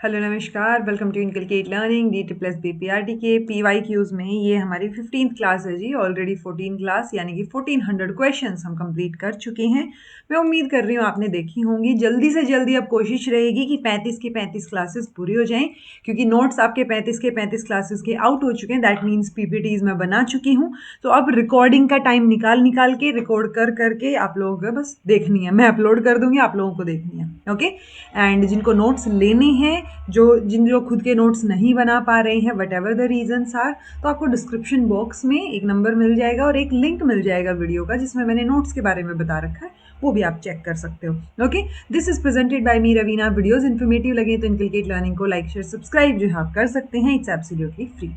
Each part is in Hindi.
हेलो नमस्कार, welcome to inculcate learning D T plus BPRT के PYQs में ये हमारी 15th क्लास है जी। ऑलरेडी 14 क्लास यानी कि 1400 क्वेश्चंस हम कंप्लीट कर चुके हैं। मैं उम्मीद कर रही हूँ आपने देखी होंगी। जल्दी से जल्दी अब कोशिश रहेगी कि 35 की 35 क्लासेस पूरी हो जाएं, क्योंकि नोट्स आपके 35 के 35 क्लासेस के आउट हो चुके हैं। दैट मीन्स PPTs मैं बना चुकी हूँ। तो अब रिकॉर्डिंग का टाइम निकाल के रिकॉर्ड करके आप लोगों को बस देखनी है। मैं अपलोड कर दूंगी, आप लोगों को देखनी है। ओके। एंड जिनको नोट्स लेने हैं, जो खुद के नोट्स नहीं बना पा रहे हैं, whatever the reasons are, तो आपको डिस्क्रिप्शन बॉक्स में एक नंबर मिल जाएगा और एक लिंक मिल जाएगा वीडियो का, जिसमें मैंने नोट्स के बारे में बता रखा है। वो भी आप चेक कर सकते हो। Okay, this is presented by me Raveena. Videos informative लगे तो इनकलकेट लर्निंग को लाइक शेयर सब्सक्राइब जो है आप कर सकते हैं। It's absolutely free.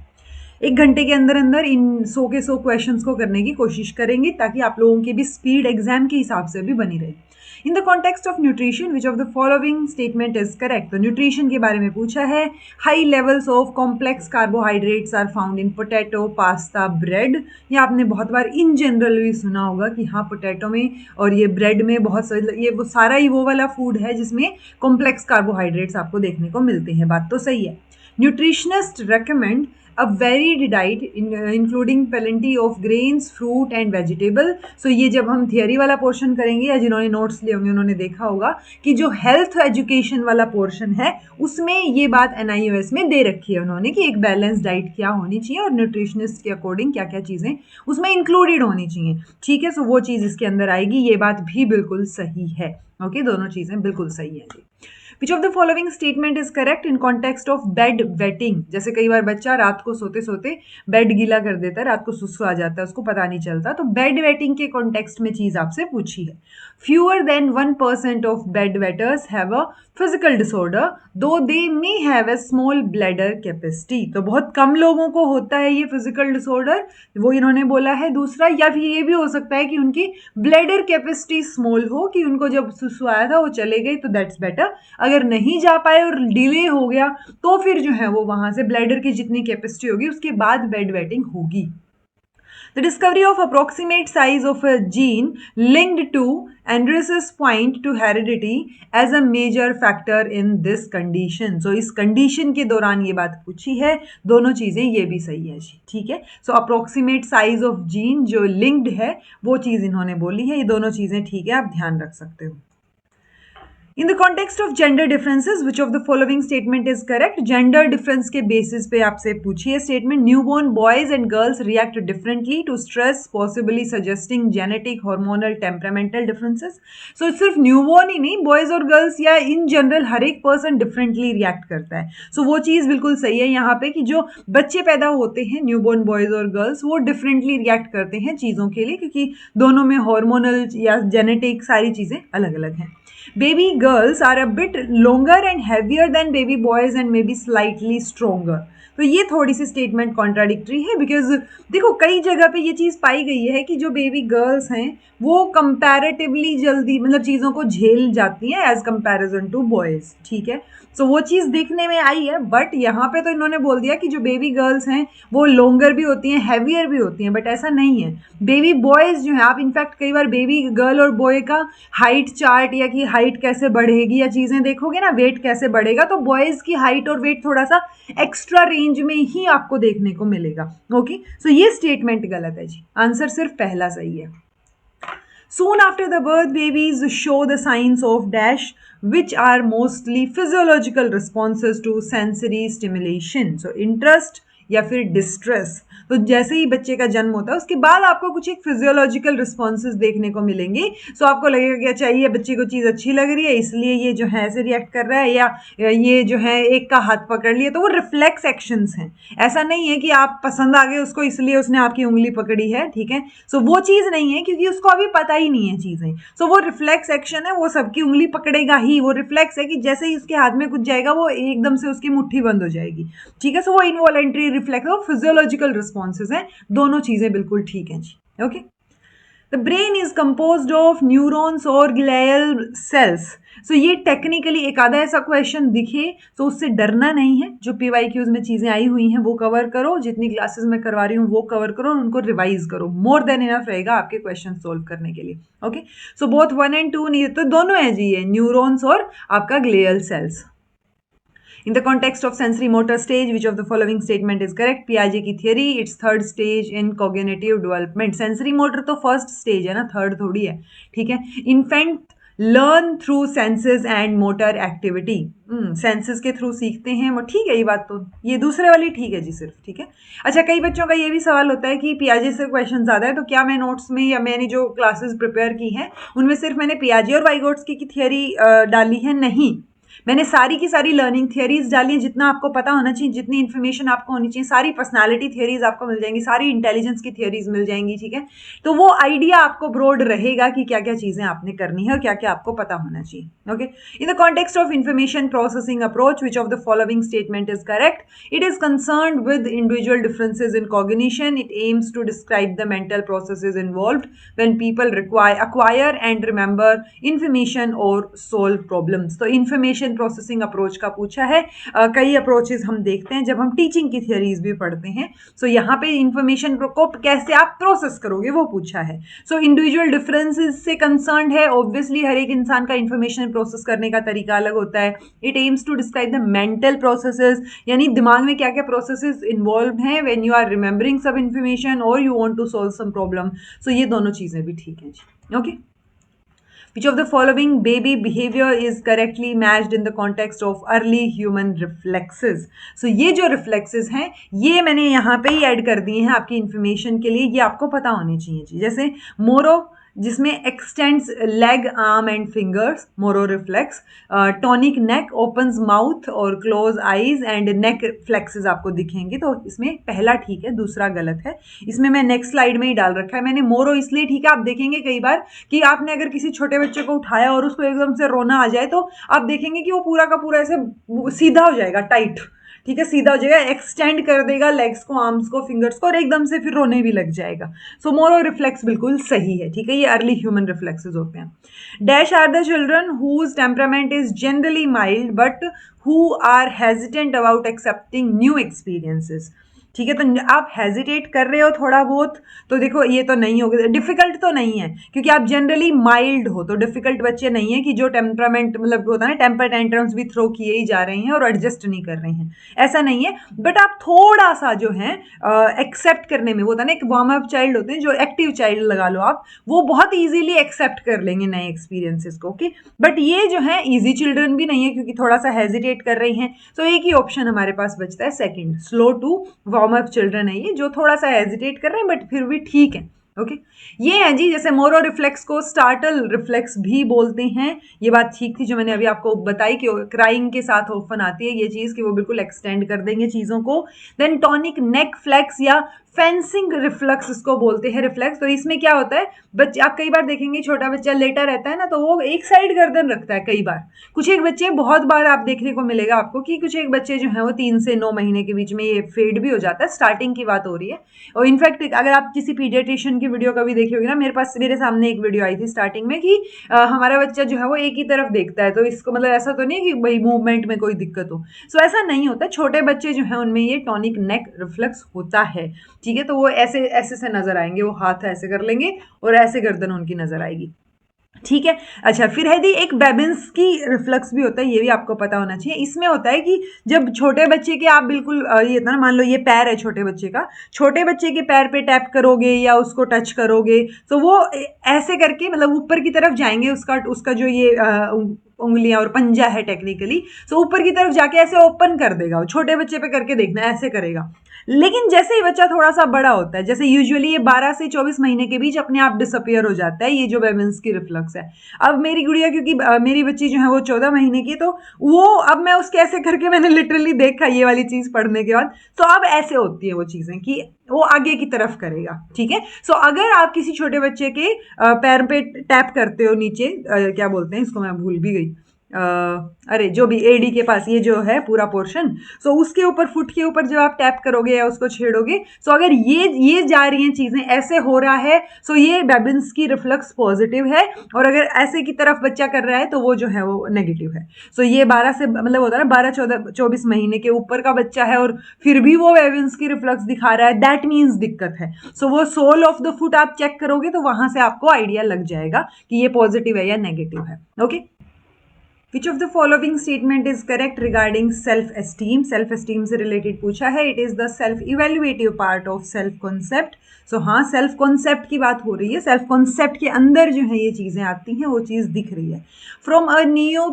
1 घंटे के अंदर अंदर इन 100 के 100 क्वेश्चंस को करने की कोशिश करेंगे, ताकि आप लोगों की भी स्पीड एग्जाम के हिसाब से भी बनी रहे। In the context of nutrition which of the following statement is correct. तो न्यूट्रिशन के बारे में पूछा है। High levels of complex carbohydrates are found in potato, pasta, bread. ये आपने बहुत बार इन जनरल भी सुना होगा कि हाँ, पोटैटो में और ये ब्रेड में बहुत ये वो सारा ही वो वाला फूड है जिसमें कॉम्प्लेक्स कार्बोहाइड्रेट्स आपको देखने को मिलते हैं। बात तो सही है। Nutritionist recommend a varied diet including plenty of grains, fruit and vegetable. So ये जब हम थियरी वाला पोर्शन करेंगे, या जिन्होंने नोट्स लिए होंगे उन्होंने देखा होगा कि जो हेल्थ एजुकेशन वाला पोर्शन है उसमें ये बात NIOS में दे रखी है उन्होंने कि एक बैलेंस डाइट क्या होनी चाहिए और न्यूट्रिशनिस्ट के अकॉर्डिंग क्या क्या चीज़ें उसमें इंक्लूडेड होनी चाहिए। ठीक है, सो वो चीज़ इसके अंदर आएगी। ये बात भी बिल्कुल सही है। ओके, दोनों चीज़ें बिल्कुल सही है जी। Which of the following statement is correct in context of bed wetting. जैसे कई बार बच्चा रात को सोते सोते बेड गीला कर देता है, रात को सुसु आ जाता है, उसको पता नहीं चलता। तो बेड वेटिंग के कॉन्टेक्स्ट में चीज आपसे पूछी है। Fewer than 1% of bed wetters have a physical disorder though they may have a small bladder capacity. तो बहुत कम लोगों को होता है ये फिजिकल डिसऑर्डर, वो इन्होंने बोला है। दूसरा, या फिर ये भी हो सकता है कि उनकी ब्लैडर कैपेसिटी स्मॉल हो, कि उनको जब सुसु आया था वो चले गए, तो दैट्स बेटर। अगर नहीं जा पाए और डिले हो गया तो फिर जो है वो वहां से ब्लैडर की जितनी कैपेसिटी होगी उसके बाद बेड वेटिंग होगी। The discovery of approximate size of a gene linked to Andreas's point to heredity as a major factor in this condition. So इस condition के दौरान ये बात पूछी है। दोनों चीजें ये भी सही है जी। ठीक है, so approximate size of gene जो linked है वो चीज इन्होंने बोली है। ये दोनों चीजें ठीक है, आप ध्यान रख सकते हो। In the context of gender differences which of the following statement is correct. Gender difference के बेसिस पे आपसे पूछी है statement. Newborn boys and girls react differently to stress, possibly suggesting genetic, hormonal, temperamental differences. So सिर्फ न्यूबॉर्न ही नहीं, बॉयज और गर्ल्स या इन जनरल हर एक पर्सन डिफरेंटली रिएक्ट करता है। सो वो चीज़ बिल्कुल सही है यहाँ पे कि जो बच्चे पैदा होते हैं न्यूबॉर्न बॉयज और गर्ल्स, वो डिफरेंटली रिएक्ट करते हैं चीज़ों के लिए, क्योंकि दोनों में हार्मोनल या जेनेटिक सारी चीज़ें अलग अलग हैं। Baby girls are a bit longer and heavier than baby boys and maybe slightly stronger. तो ये थोड़ी सी स्टेटमेंट कॉन्ट्राडिक्टरी है, बिकॉज देखो कई जगह पे ये चीज़ पाई गई है कि जो बेबी गर्ल्स हैं वो कंपैरेटिवली जल्दी मतलब चीज़ों को झेल जाती हैं एज कंपैरिजन टू बॉयज़। ठीक है, सो वो चीज़ देखने में आई है। बट यहाँ पे तो इन्होंने बोल दिया कि जो बेबी गर्ल्स हैं वो लॉन्गर भी होती हैं, हैवियर भी होती हैं, बट ऐसा नहीं है। बेबी बॉयज़ जो है, आप इनफैक्ट कई बार बेबी गर्ल और बॉय का हाइट चार्ट या कि हाइट कैसे बढ़ेगी या चीज़ें देखोगे ना, वेट कैसे बढ़ेगा, तो बॉयज़ की हाइट और वेट थोड़ा सा एक्स्ट्रा रेंज में ही आपको देखने को मिलेगा। ओके, सो ये स्टेटमेंट गलत है जी। आंसर सिर्फ पहला सही है। Soon after the birth, babies show the signs of dash, which are mostly physiological responses to sensory stimulation. So interest या फिर डिस्ट्रेस। तो जैसे ही बच्चे का जन्म होता है उसके बाद आपको कुछ एक फिजियोलॉजिकल रिस्पॉन्सेज देखने को मिलेंगे। सो आपको लगेगा कि अच्छा ये बच्चे को चीज़ अच्छी लग रही है इसलिए ये जो है ऐसे रिएक्ट कर रहा है, या ये जो है एक का हाथ पकड़ लिया, तो वो रिफ्लेक्स एक्शंस हैं। ऐसा नहीं है कि आप पसंद आ गए उसको इसलिए उसने आपकी उंगली पकड़ी है। ठीक है, सो वो चीज़ नहीं है, क्योंकि उसको अभी पता ही नहीं है चीज़ें। सो वो रिफ्लेक्स एक्शन है, वो सबकी उंगली पकड़ेगा ही। वो रिफ्लेक्स है कि जैसे ही उसके हाथ में कुछ जाएगा वो एकदम से उसकी मुट्ठी बंद हो जाएगी। ठीक है, सो वो इनवॉलेंट्री रिफ्लेक्स और फिजियोलॉजिकल रिस्पॉन्सेज हैं। दोनों चीज़ें बिल्कुल ठीक हैं जी। Okay, the brain is composed of neurons और ग्लियल सेल्स। सो ये टेक्निकली एक आधा ऐसा क्वेश्चन दिखे तो उससे डरना नहीं है। जो PYQs में चीज़ें आई हुई हैं वो कवर करो, जितनी क्लासेस में करवा रही हूँ वो कवर करो और उनको रिवाइज करो। मोर देन इनफ रहेगा आपके क्वेश्चन सोल्व करने के लिए। ओके, सो बोथ 1 and 2 नहीं, तो दोनों है जी, ये न्यूरॉन्स और आपका glial cells. In the context of sensory motor stage, which of the following statement is correct? Piaget की theory, it's third stage in cognitive development. Sensory motor तो first stage है ना, third थोड़ी है, ठीक है. Infant learn through senses and motor activity. Senses के थ्रू सीखते हैं वो, ठीक है ये बात तो, ये दूसरे वाली ठीक है जी सिर्फ, ठीक है. अच्छा, कई बच्चों का ये भी सवाल होता है कि पियाजे से क्वेश्चन ज़्यादा है, तो क्या मैं नोट्स में या मैंने जो क्लासेस प्रिपेयर की हैं उनमें सिर्फ मैंने पियाजे और वाइगोट्स्की की थियरी डाली है? नहीं, मैंने सारी की सारी लर्निंग थियरीज डाली हैं, जितना आपको पता होना चाहिए, जितनी इन्फॉर्मेशन आपको होनी चाहिए, सारी पर्सनालिटी थियरीज आपको मिल जाएंगी, सारी इंटेलिजेंस की थियरीज मिल जाएंगी, ठीक है. तो वो आइडिया आपको ब्रॉड रहेगा कि क्या क्या चीज़ें आपने करनी है और क्या क्या आपको पता होना चाहिए. Okay. In the context of information processing approach, which of the following statement is correct? It is concerned with individual differences in cognition. It aims to describe the mental processes involved when people acquire and remember information or solve problems. तो इंफॉर्मेशन प्रोसेसिंग अप्रोच का पूछा है. कई अप्रोचेस हम देखते हैं जब हम टीचिंग की थियरीज भी पढ़ते हैं. सो यहाँ पे इंफॉर्मेशन को कैसे आप प्रोसेस करोगे वो पूछा है. सो इंडिविजुअल डिफरेंसेस से कंसर्न है. ऑब्वियसली हर एक इंसान का इंफॉर्मेशन प्रोसेस करने का तरीका अलग होता है. It aims to describe the mental processes, यानी दिमाग में क्या क्या प्रोसेसेस इन्वॉल्व हैं व्हेन यू आर रिमेंबरिंग सब इंफॉर्मेशन और you want to solve some problem. So ये दोनों चीज़ें भी ठीक हैं जी. Okay. Which of the following baby behavior is correctly matched in the context of early human reflexes? So ये जो reflexes हैं ये मैंने यहाँ पे ही ऐड कर दिए हैं आपकी इंफॉर्मेशन के लिए, ये आपको पता होनी चाहिए जी. जैसे मोरो, जिसमें extends leg, arm and fingers, Moro reflex. Tonic neck, opens mouth और close eyes and neck flexes आपको दिखेंगे. तो इसमें पहला ठीक है, दूसरा गलत है. इसमें मैं नेक्स्ट स्लाइड में ही डाल रखा है मैंने मोरो, इसलिए ठीक है. आप देखेंगे कई बार कि आपने अगर किसी छोटे बच्चे को उठाया और उसको एकदम से रोना आ जाए तो आप देखेंगे कि वो पूरा का पूरा ऐसे सीधा हो जाएगा, टाइट, ठीक है, सीधा हो जाएगा, एक्सटेंड कर देगा लेग्स को, आर्म्स को, फिंगर्स को, और एकदम से फिर रोने भी लग जाएगा. सो मोरो रिफ्लेक्स बिल्कुल सही है, ठीक है. ये अर्ली ह्यूमन रिफ्लेक्सेस होते हैं. Dash are the children whose temperament is generally mild but who are hesitant about accepting new experiences. ठीक है, तो आप हेजिटेट कर रहे हो थोड़ा बहुत, तो देखो ये तो नहीं होगा. डिफिकल्ट तो नहीं है क्योंकि आप जनरली माइल्ड हो, तो डिफिकल्ट बच्चे नहीं है कि जो टेम्परामेंट मतलब होता है ना, टेम्पर टेंट्रम्स भी थ्रो किए ही जा रहे हैं और एडजस्ट नहीं कर रहे हैं, ऐसा नहीं है. बट आप थोड़ा सा जो है एक्सेप्ट करने में, वो होता है ना, एक वार्म अप चाइल्ड होते हैं जो एक्टिव चाइल्ड लगा लो आप, वो बहुत ईजिली एक्सेप्ट कर लेंगे नए एक्सपीरियंसेस को. ओके, बट ये जो है ईजी चिल्ड्रन भी नहीं है क्योंकि थोड़ा सा हेजिटेट कर रही हैं. तो एक ही ऑप्शन हमारे पास बचता है, second, slow to warm up children है ये, जो थोड़ा सा हेजिटेट कर रहे हैं बट फिर भी ठीक है. ओके, ये है जी. जैसे मोरो रिफ्लेक्स को स्टार्टल रिफ्लेक्स भी बोलते हैं, ये बात ठीक थी जो मैंने अभी आपको बताई कि क्राइंग के साथ ओपन आती है ये चीज़ कि वो बिल्कुल एक्सटेंड कर देंगे चीज़ों को. देन टॉनिक नेक फ्लेक्स या फेंसिंग रिफ्लेक्स इसको बोलते हैं, रिफ्लेक्स. तो इसमें क्या होता है, बच्चे आप कई बार देखेंगे छोटा बच्चा लेटा रहता है ना, तो वो एक साइड गर्दन रखता है कई बार. कुछ एक बच्चे, बहुत बार आप देखने को मिलेगा आपको कि कुछ एक बच्चे जो हैं वो 3 से 9 महीने के बीच में ये फेड भी हो जाता है. स्टार्टिंग की बात हो रही है. और इनफैक्ट अगर आप किसी पीडियाट्रिशियन की वीडियो कभी देखी होगी ना, मेरे सामने एक वीडियो आई थी स्टार्टिंग में कि हमारा बच्चा जो है वो एक ही तरफ देखता है, तो इसको मतलब ऐसा तो नहीं है कि भाई मूवमेंट में कोई दिक्कत हो. सो ऐसा नहीं होता. छोटे बच्चे जो है उनमें ये टॉनिक नेक रिफ्लेक्स होता है, ठीक है. तो वो ऐसे ऐसे से नजर आएंगे, वो हाथ ऐसे कर लेंगे और ऐसे गर्दन उनकी नजर आएगी, ठीक है. अच्छा, फिर है दी एक बेबिन्स की रिफ्लेक्स भी होता है, ये भी आपको पता होना चाहिए. इसमें होता है कि जब छोटे बच्चे के आप बिल्कुल ये ना, मान लो ये पैर है छोटे बच्चे का, छोटे बच्चे के पैर पे टैप करोगे या उसको टच करोगे तो वो ऐसे करके मतलब ऊपर की तरफ जाएंगे, उसका जो ये उंगलियां और पंजा है टेक्निकली, तो ऊपर की तरफ जाके ऐसे ओपन कर देगा. छोटे बच्चे पे करके देखना, ऐसे करेगा. लेकिन जैसे ही बच्चा थोड़ा सा बड़ा होता है, जैसे यूजुअली ये 12 से 24 महीने के बीच अपने आप डिसअपियर हो जाता है, ये जो बेबिन्स की रिफ्लेक्स है. अब मेरी गुड़िया, क्योंकि मेरी बच्ची जो है वो 14 महीने की, तो वो अब मैं उसके ऐसे करके मैंने लिटरली देखा ये वाली चीज़ पढ़ने के बाद, तो अब ऐसे होती है वो चीज़ें कि वो आगे की तरफ करेगा, ठीक है. सो अगर आप किसी छोटे बच्चे के पैर पे टैप करते हो नीचे, क्या बोलते हैं इसको, मैं भूल भी गई, अरे जो भी एडी के पास ये जो है पूरा पोर्शन, सो उसके ऊपर, फुट के ऊपर जब आप टैप करोगे या उसको छेड़ोगे, सो अगर ये जा रही हैं चीज़ें, ऐसे हो रहा है, सो ये बेबिन्स की रिफ्लेक्स पॉजिटिव है. और अगर ऐसे की तरफ बच्चा कर रहा है तो वो जो है वो नेगेटिव है. सो ये 12 से मतलब होता है ना 12-14-24 महीने के ऊपर का बच्चा है और फिर भी वो बेबिन्स की रिफ्लेक्स दिखा रहा है, दैट मीन्स दिक्कत है. सो वो सोल ऑफ द फुट आप चेक करोगे तो वहां से आपको आइडिया लग जाएगा कि ये पॉजिटिव है या नेगेटिव है. Okay, which of the following statement is correct regarding self esteem? Self esteem से रिलेटेड पूछा है. It is the self evaluative part of self concept. So हाँ, सेल्फ कॉन्सेप्ट की बात हो रही है. सेल्फ कॉन्सेप्ट के अंदर जो है ये चीज़ें आती हैं, वो चीज़ दिख रही है. फ्रॉम अ नियो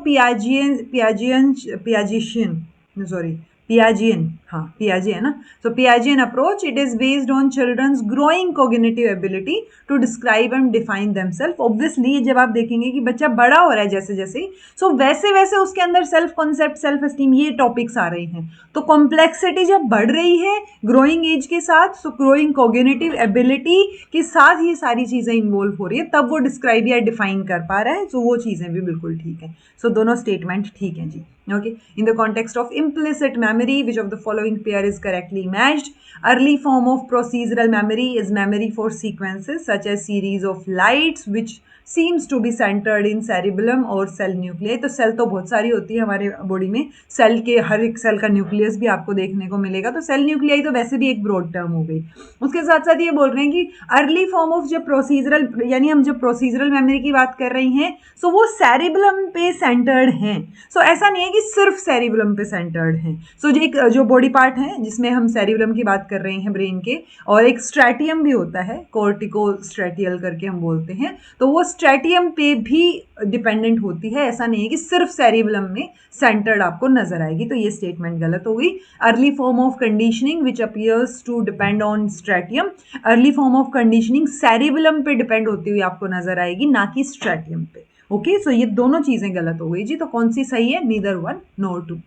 पियाजियन, हाँ पियाजियन ना. So Piagetian approach, it is based on children's growing cognitive ability to describe and define themself. Obviously जब आप देखेंगे कि बच्चा बड़ा हो रहा है जैसे जैसे, सो वैसे वैसे उसके अंदर सेल्फ कॉन्सेप्ट, सेल्फ एस्टीम, ये टॉपिक्स आ रहे हैं. तो कॉम्प्लेक्सिटी जब बढ़ रही है ग्रोइंग एज के साथ, सो ग्रोइंग कोग्निटिव एबिलिटी के साथ ये सारी चीज़ें इन्वॉल्व हो रही है, तब वो डिस्क्राइब या डिफाइन कर पा रहा है. सो वो चीज़ें भी बिल्कुल ठीक है. सो दोनों स्टेटमेंट ठीक हैं जी. Okay, in the context of implicit memory, which of the following pair is correctly matched? Early form of procedural memory is memory for sequences such as series of lights which seems to be centered in cerebellum और cell nuclei. तो सेल तो बहुत सारी होती है हमारे बॉडी में. सेल के हर एक सेल का न्यूक्लियस भी आपको देखने को मिलेगा. तो सेल न्यूक्लियाई तो वैसे भी एक ब्रॉड टर्म हो गई. उसके साथ साथ ये बोल रहे हैं कि अर्ली फॉर्म ऑफ जब प्रोसीजरल, यानी हम जब प्रोसीजरल मेमोरी की बात कर रही हैं, सो वो सेरिबलम पे सेंटर्ड हैं. सो ऐसा नहीं है कि सिर्फ सेरिबलम पे सेंटर्ड हैं. सो जो बॉडी पार्ट है जिसमें हम सेरिबलम की बात कर रहे हैं ब्रेन के, और एक स्ट्रेटियम भी होता है, कोर्टिको स्ट्रेटियल करके हम बोलते हैं, तो वो स्ट्रेटियम पे भी डिपेंडेंट होती है. ऐसा नहीं है कि सिर्फ सेरिबलम में सेंटर्ड आपको नजर आएगी. तो ये स्टेटमेंट गलत हो गई. Early form of conditioning which appears to depend on striatum, early form of conditioning cerebellum पे डिपेंड होती हुई आपको नजर आएगी, ना कि स्ट्रेटियम पे. ओके, सो ये दोनों चीजें गलत हो गई जी. तो कौन सी सही है? Neither one nor two.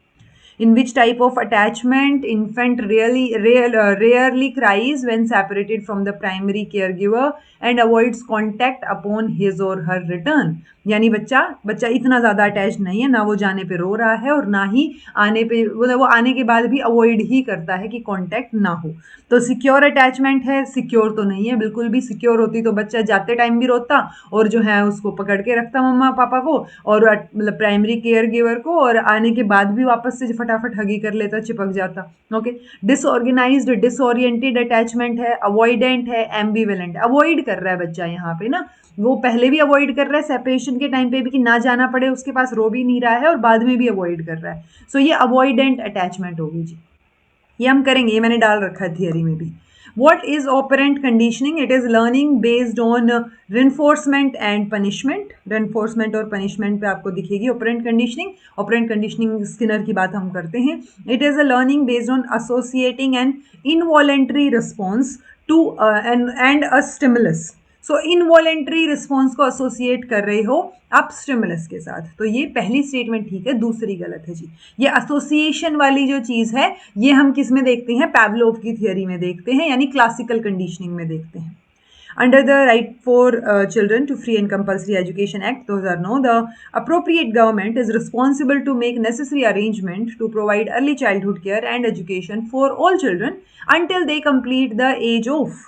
In which type of attachment infant rarely cries when separated from the primary caregiver and avoids contact upon his or her return? यानी बच्चा इतना ज़्यादा अटैच नहीं है, ना वो जाने पे रो रहा है और ना ही आने पे, वो आने के बाद भी अवॉइड ही करता है कि कांटेक्ट ना हो. तो सिक्योर अटैचमेंट है? सिक्योर तो नहीं है बिल्कुल भी. सिक्योर होती तो बच्चा जाते टाइम भी रोता और जो है उसको पकड़ के रखता मम्मा पापा को, और मतलब प्राइमरी केयर गिवर को, और आने के बाद भी वापस से फटाफट हगी कर लेता, चिपक जाता. ओके. डिसऑर्गेनाइज्ड, डिसओरिएंटेड अटैचमेंट है, अवॉइडेंट है, एम्बिवेलेंट. अवॉइड कर रहा है बच्चा यहाँ पे ना, वो पहले भी अवॉइड कर रहा है सेपरेशन के टाइम पे भी कि ना जाना पड़े उसके पास, रो भी नहीं रहा है, और बाद में भी अवॉइड कर रहा है. सो ये अवॉइडेंट अटैचमेंट होगी जी. ये हम करेंगे, ये मैंने डाल रखा है थियरी में भी. What is operant conditioning? It is learning based on reinforcement and punishment. Reinforcement और punishment पे आपको दिखेगी operant conditioning. Operant conditioning Skinner की बात हम करते हैं. It is a learning based on associating an involuntary response to and a stimulus. So involuntary response को एसोसिएट कर रहे हो आप स्टिमुलस के साथ. तो ये पहली स्टेटमेंट ठीक है, दूसरी गलत है जी. ये एसोसिएशन वाली जो चीज़ है, ये हम किस में देखते हैं? पैवलोव की थियोरी में देखते हैं, यानी क्लासिकल कंडीशनिंग में देखते हैं. Under the Right for Children to Free and Compulsory Education Act 2009, the appropriate government is responsible to make necessary arrangement to provide early childhood care and education for all children until they complete the age of.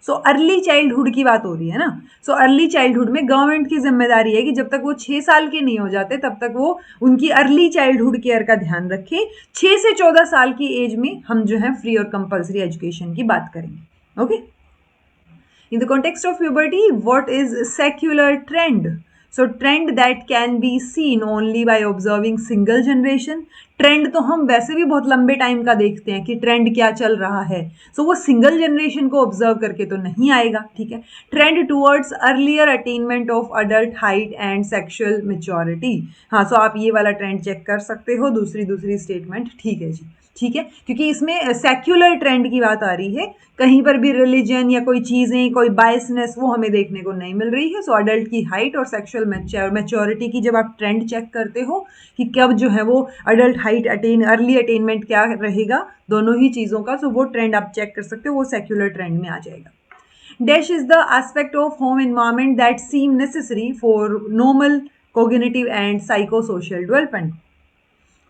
So early childhood की बात हो रही है ना. सो अर्ली चाइल्डहुड में गवर्नमेंट की जिम्मेदारी है कि जब तक वो 6 साल के नहीं हो जाते तब तक वो उनकी अर्ली चाइल्डहुड केयर का ध्यान रखे. 6 से 14 साल की एज में हम जो है फ्री और कंपल्सरी एजुकेशन की बात करेंगे. Okay. In the context of puberty, what is secular trend? So trend that can be seen only by observing single generation. Trend तो हम वैसे भी बहुत लंबे टाइम का देखते हैं कि ट्रेंड क्या चल रहा है. सो वो सिंगल जनरेशन को ऑब्जर्व करके तो नहीं आएगा. ठीक है. Trend towards earlier attainment of adult height and sexual maturity. हाँ, सो आप ये वाला ट्रेंड चेक कर सकते हो. दूसरी स्टेटमेंट ठीक है जी. ठीक है, क्योंकि इसमें सेक्युलर ट्रेंड की बात आ रही है. कहीं पर भी रिलीजन या कोई चीज़ें, कोई बायसनेस वो हमें देखने को नहीं मिल रही है. सो अडल्ट की हाइट और सेक्सुअल मैच्योरिटी की जब आप ट्रेंड चेक करते हो कि कब जो है वो अडल्ट हाइट अर्ली अटेनमेंट क्या रहेगा, दोनों ही चीज़ों का, सो वो ट्रेंड आप चेक कर सकते हो, वो सेक्युलर ट्रेंड में आ जाएगा. Dash is the aspect of home environment that seem necessary for normal cognitive and psycho social development.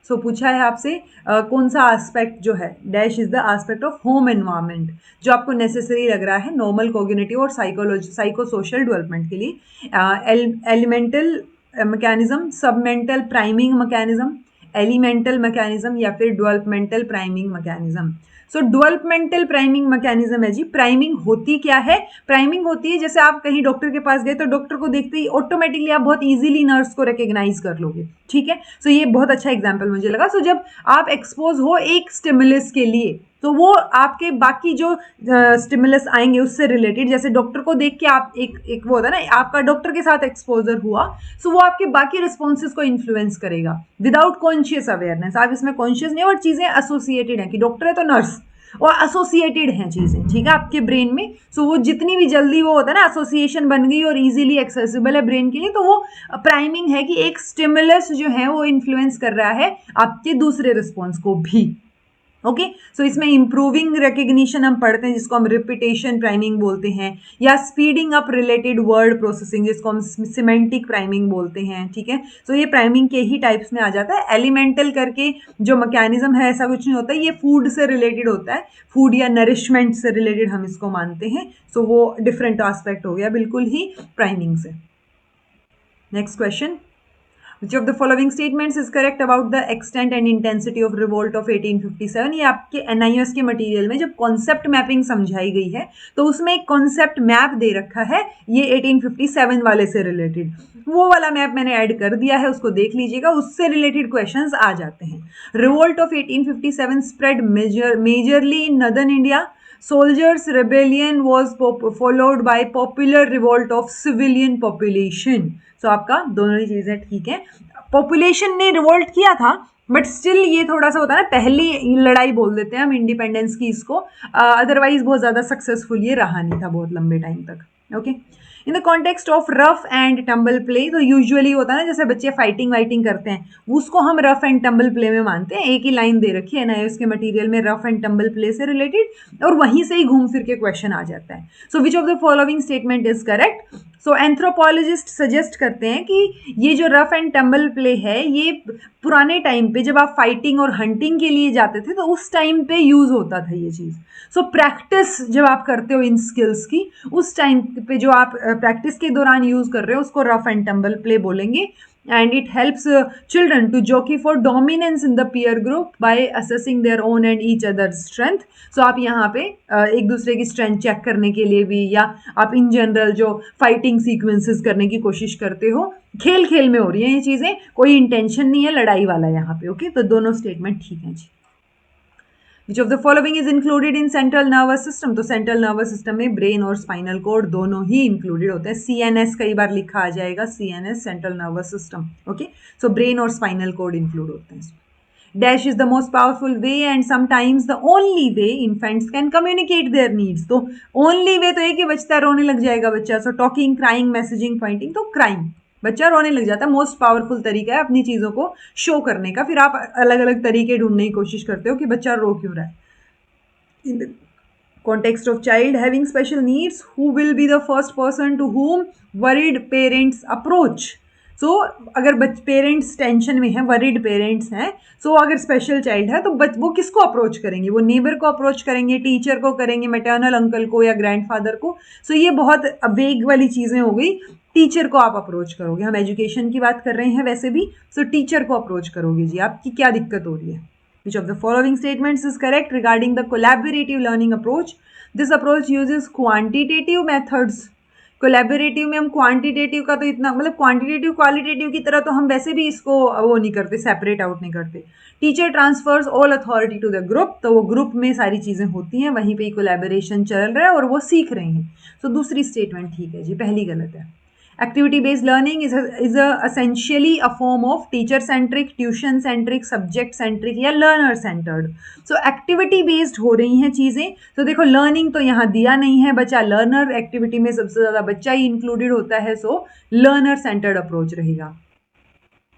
So पूछा है आपसे कौन सा एस्पेक्ट जो है, dash is the aspect of home environment जो आपको नेसेसरी लग रहा है नॉर्मल कोग्निटिव और साइको सोशल डेवलपमेंट के लिए. Elemental mechanism, submental priming mechanism, elemental mechanism या फिर developmental priming mechanism. So developmental priming mechanism है जी। प्राइमिंग होती क्या है? प्राइमिंग होती है जैसे आप कहीं डॉक्टर के पास गए तो डॉक्टर को देखते ही ऑटोमेटिकली आप बहुत इजीली नर्स को रिकॉग्नाइज कर लोगे, ठीक है। सो ये बहुत अच्छा एग्जांपल मुझे लगा। सो जब आप एक्सपोज हो एक स्टिमुलस के लिए तो वो आपके बाकी जो स्टिमुलस आएंगे उससे रिलेटेड, जैसे डॉक्टर को देख के आप एक वो होता है ना, आपका डॉक्टर के साथ एक्सपोजर हुआ, सो वो आपके बाकी रिस्पॉन्सेज को इन्फ्लुएंस करेगा विदाउट कॉन्शियस अवेयरनेस। आप इसमें कॉन्शियस नहीं, और चीजें एसोसिएटेड है कि डॉक्टर है तो नर्स, और एसोसिएटेड हैं चीजें, ठीक है, आपके ब्रेन में। सो वो जितनी भी जल्दी वो होता है ना, एसोसिएशन बन गई और इजीली एक्सेसिबल है ब्रेन के लिए, तो वो प्राइमिंग है कि एक स्टिमुलस जो है वो इन्फ्लुएंस कर रहा है आपके दूसरे रिस्पॉन्स को भी। ओके, सो इसमें इंप्रूविंग रिकग्निशन हम पढ़ते हैं जिसको हम रिपीटेशन प्राइमिंग बोलते हैं, या speeding up related word processing जिसको हम सिमेंटिक प्राइमिंग बोलते हैं, ठीक है। सो ये प्राइमिंग के ही टाइप्स में आ जाता है। एलिमेंटल करके जो मैकेनिज्म है ऐसा कुछ नहीं होता, ये फूड से रिलेटेड होता है, फूड या नरिशमेंट से रिलेटेड हम इसको मानते हैं। सो वो डिफरेंट एस्पेक्ट हो गया बिल्कुल ही प्राइमिंग से। Next question, Which of the following statements is correct about the extent and intensity of revolt of 1857? ये आपके NIOS के मटेरियल में जब कॉन्सेप्ट मैपिंग समझाई गई है तो उसमें एक कॉन्सेप्ट मैप दे रखा है ये 1857 वाले से रिलेटेड, वो वाला मैप मैंने ऐड कर दिया है, उसको देख लीजिएगा, उससे रिलेटेड क्वेश्चंस आ जाते हैं। Revolt of 1857 spread majorly in northern India. Soldiers' rebellion was followed by popular revolt of civilian population. So आपका दोनों ही चीजें ठीक है। पॉपुलेशन ने रिवोल्ट किया था, बट स्टिल ये थोड़ा सा होता है ना, पहली लड़ाई बोल देते हैं हम इंडिपेंडेंस की इसको, अदरवाइज बहुत ज्यादा सक्सेसफुल ये रहा नहीं था बहुत लंबे टाइम तक। Okay, in the context of rough and tumble play, तो यूजुअली होता है ना जैसे बच्चे फाइटिंग वाइटिंग करते हैं, उसको हम रफ एंड टम्बल प्ले में मानते हैं। एक ही लाइन दे रखी है ना उसके मटेरियल में रफ एंड टम्बल प्ले से रिलेटेड, और वहीं से ही घूम फिर के क्वेश्चन आ जाता है। So which of the following statement is correct? So anthropologist suggest करते हैं कि ये जो रफ एंड टम्बल प्ले है ये पुराने टाइम पे जब आप फाइटिंग और हंटिंग के लिए जाते थे तो उस टाइम पे यूज होता था ये चीज़। सो प्रैक्टिस जब आप करते हो इन स्किल्स की, उस टाइम पे जो आप प्रैक्टिस के दौरान यूज कर रहे हो उसको रफ एंड टम्बल प्ले बोलेंगे। and it helps children to jockey for dominance in the peer group by assessing their own and each other's strength. So आप यहाँ पे एक दूसरे की स्ट्रेंथ चेक करने के लिए भी, या आप इन जनरल जो फाइटिंग सीक्वेंसेस करने की कोशिश करते हो, खेल खेल में हो रही है ये चीजें, कोई इंटेंशन नहीं है लड़ाई वाला यहाँ पे। ओके, तो दोनों स्टेटमेंट ठीक है जी। Which of the following is included in central nervous system? तो central nervous system में ब्रेन और स्पाइनल कोड दोनों ही इंक्लूडेड होते हैं। CNS कई बार लिखा आ जाएगा, CNS central nervous system. Okay, so brain और स्पाइनल कोड इंक्लूड होते हैं। Dash is the most powerful way and sometimes the only way infants can communicate their needs. तो ओनली वे तो एक ही बचता है, रोने लग जाएगा बच्चा। So talking, crying, messaging, pointing, तो क्राइंग, बच्चा रोने लग जाता है। मोस्ट पावरफुल तरीका है अपनी चीज़ों को शो करने का। फिर आप अलग अलग तरीके ढूंढने की कोशिश करते हो कि बच्चा रो क्यों रहा है। In the context of child having special needs, who will be the first person to whom worried parents approach? So अगर पेरेंट्स टेंशन में है, वरीड पेरेंट्स हैं, सो अगर स्पेशल चाइल्ड है तो वो किसको अप्रोच करेंगे? वो नेबर को अप्रोच करेंगे, टीचर को करेंगे, मैटरनल अंकल को या ग्रैंडफादर को। सो ये बहुत वेग वाली चीज़ें हो गई। टीचर को आप अप्रोच करोगे, हम एजुकेशन की बात कर रहे हैं वैसे भी, सो टीचर को अप्रोच करोगे जी। आपकी क्या दिक्कत हो रही है? Which of the following statements is correct regarding the collaborative learning approach? This approach uses quantitative methods. Collaborative में हम क्वांटिटेटिव का तो इतना, मतलब क्वांटिटेटिव क्वालिटेटिव की तरह तो हम वैसे भी इसको वो नहीं करते, सेपरेट आउट नहीं करते। Teacher transfers all authority to the group, तो वो ग्रुप में सारी चीज़ें होती हैं, वहीं पे कोलैबोरेशन चल रहा है और वो सीख रहे हैं। तो दूसरी स्टेटमेंट ठीक है जी, पहली गलत है। Activity based learning is essentially a form of teacher centric, tuition centric, subject centric या learner centered. So activity based हो रही हैं चीज़ें। तो देखो learning तो यहाँ दिया नहीं है, बच्चा learner activity में सबसे ज़्यादा बच्चा ही included होता है, so learner centered approach रहेगा।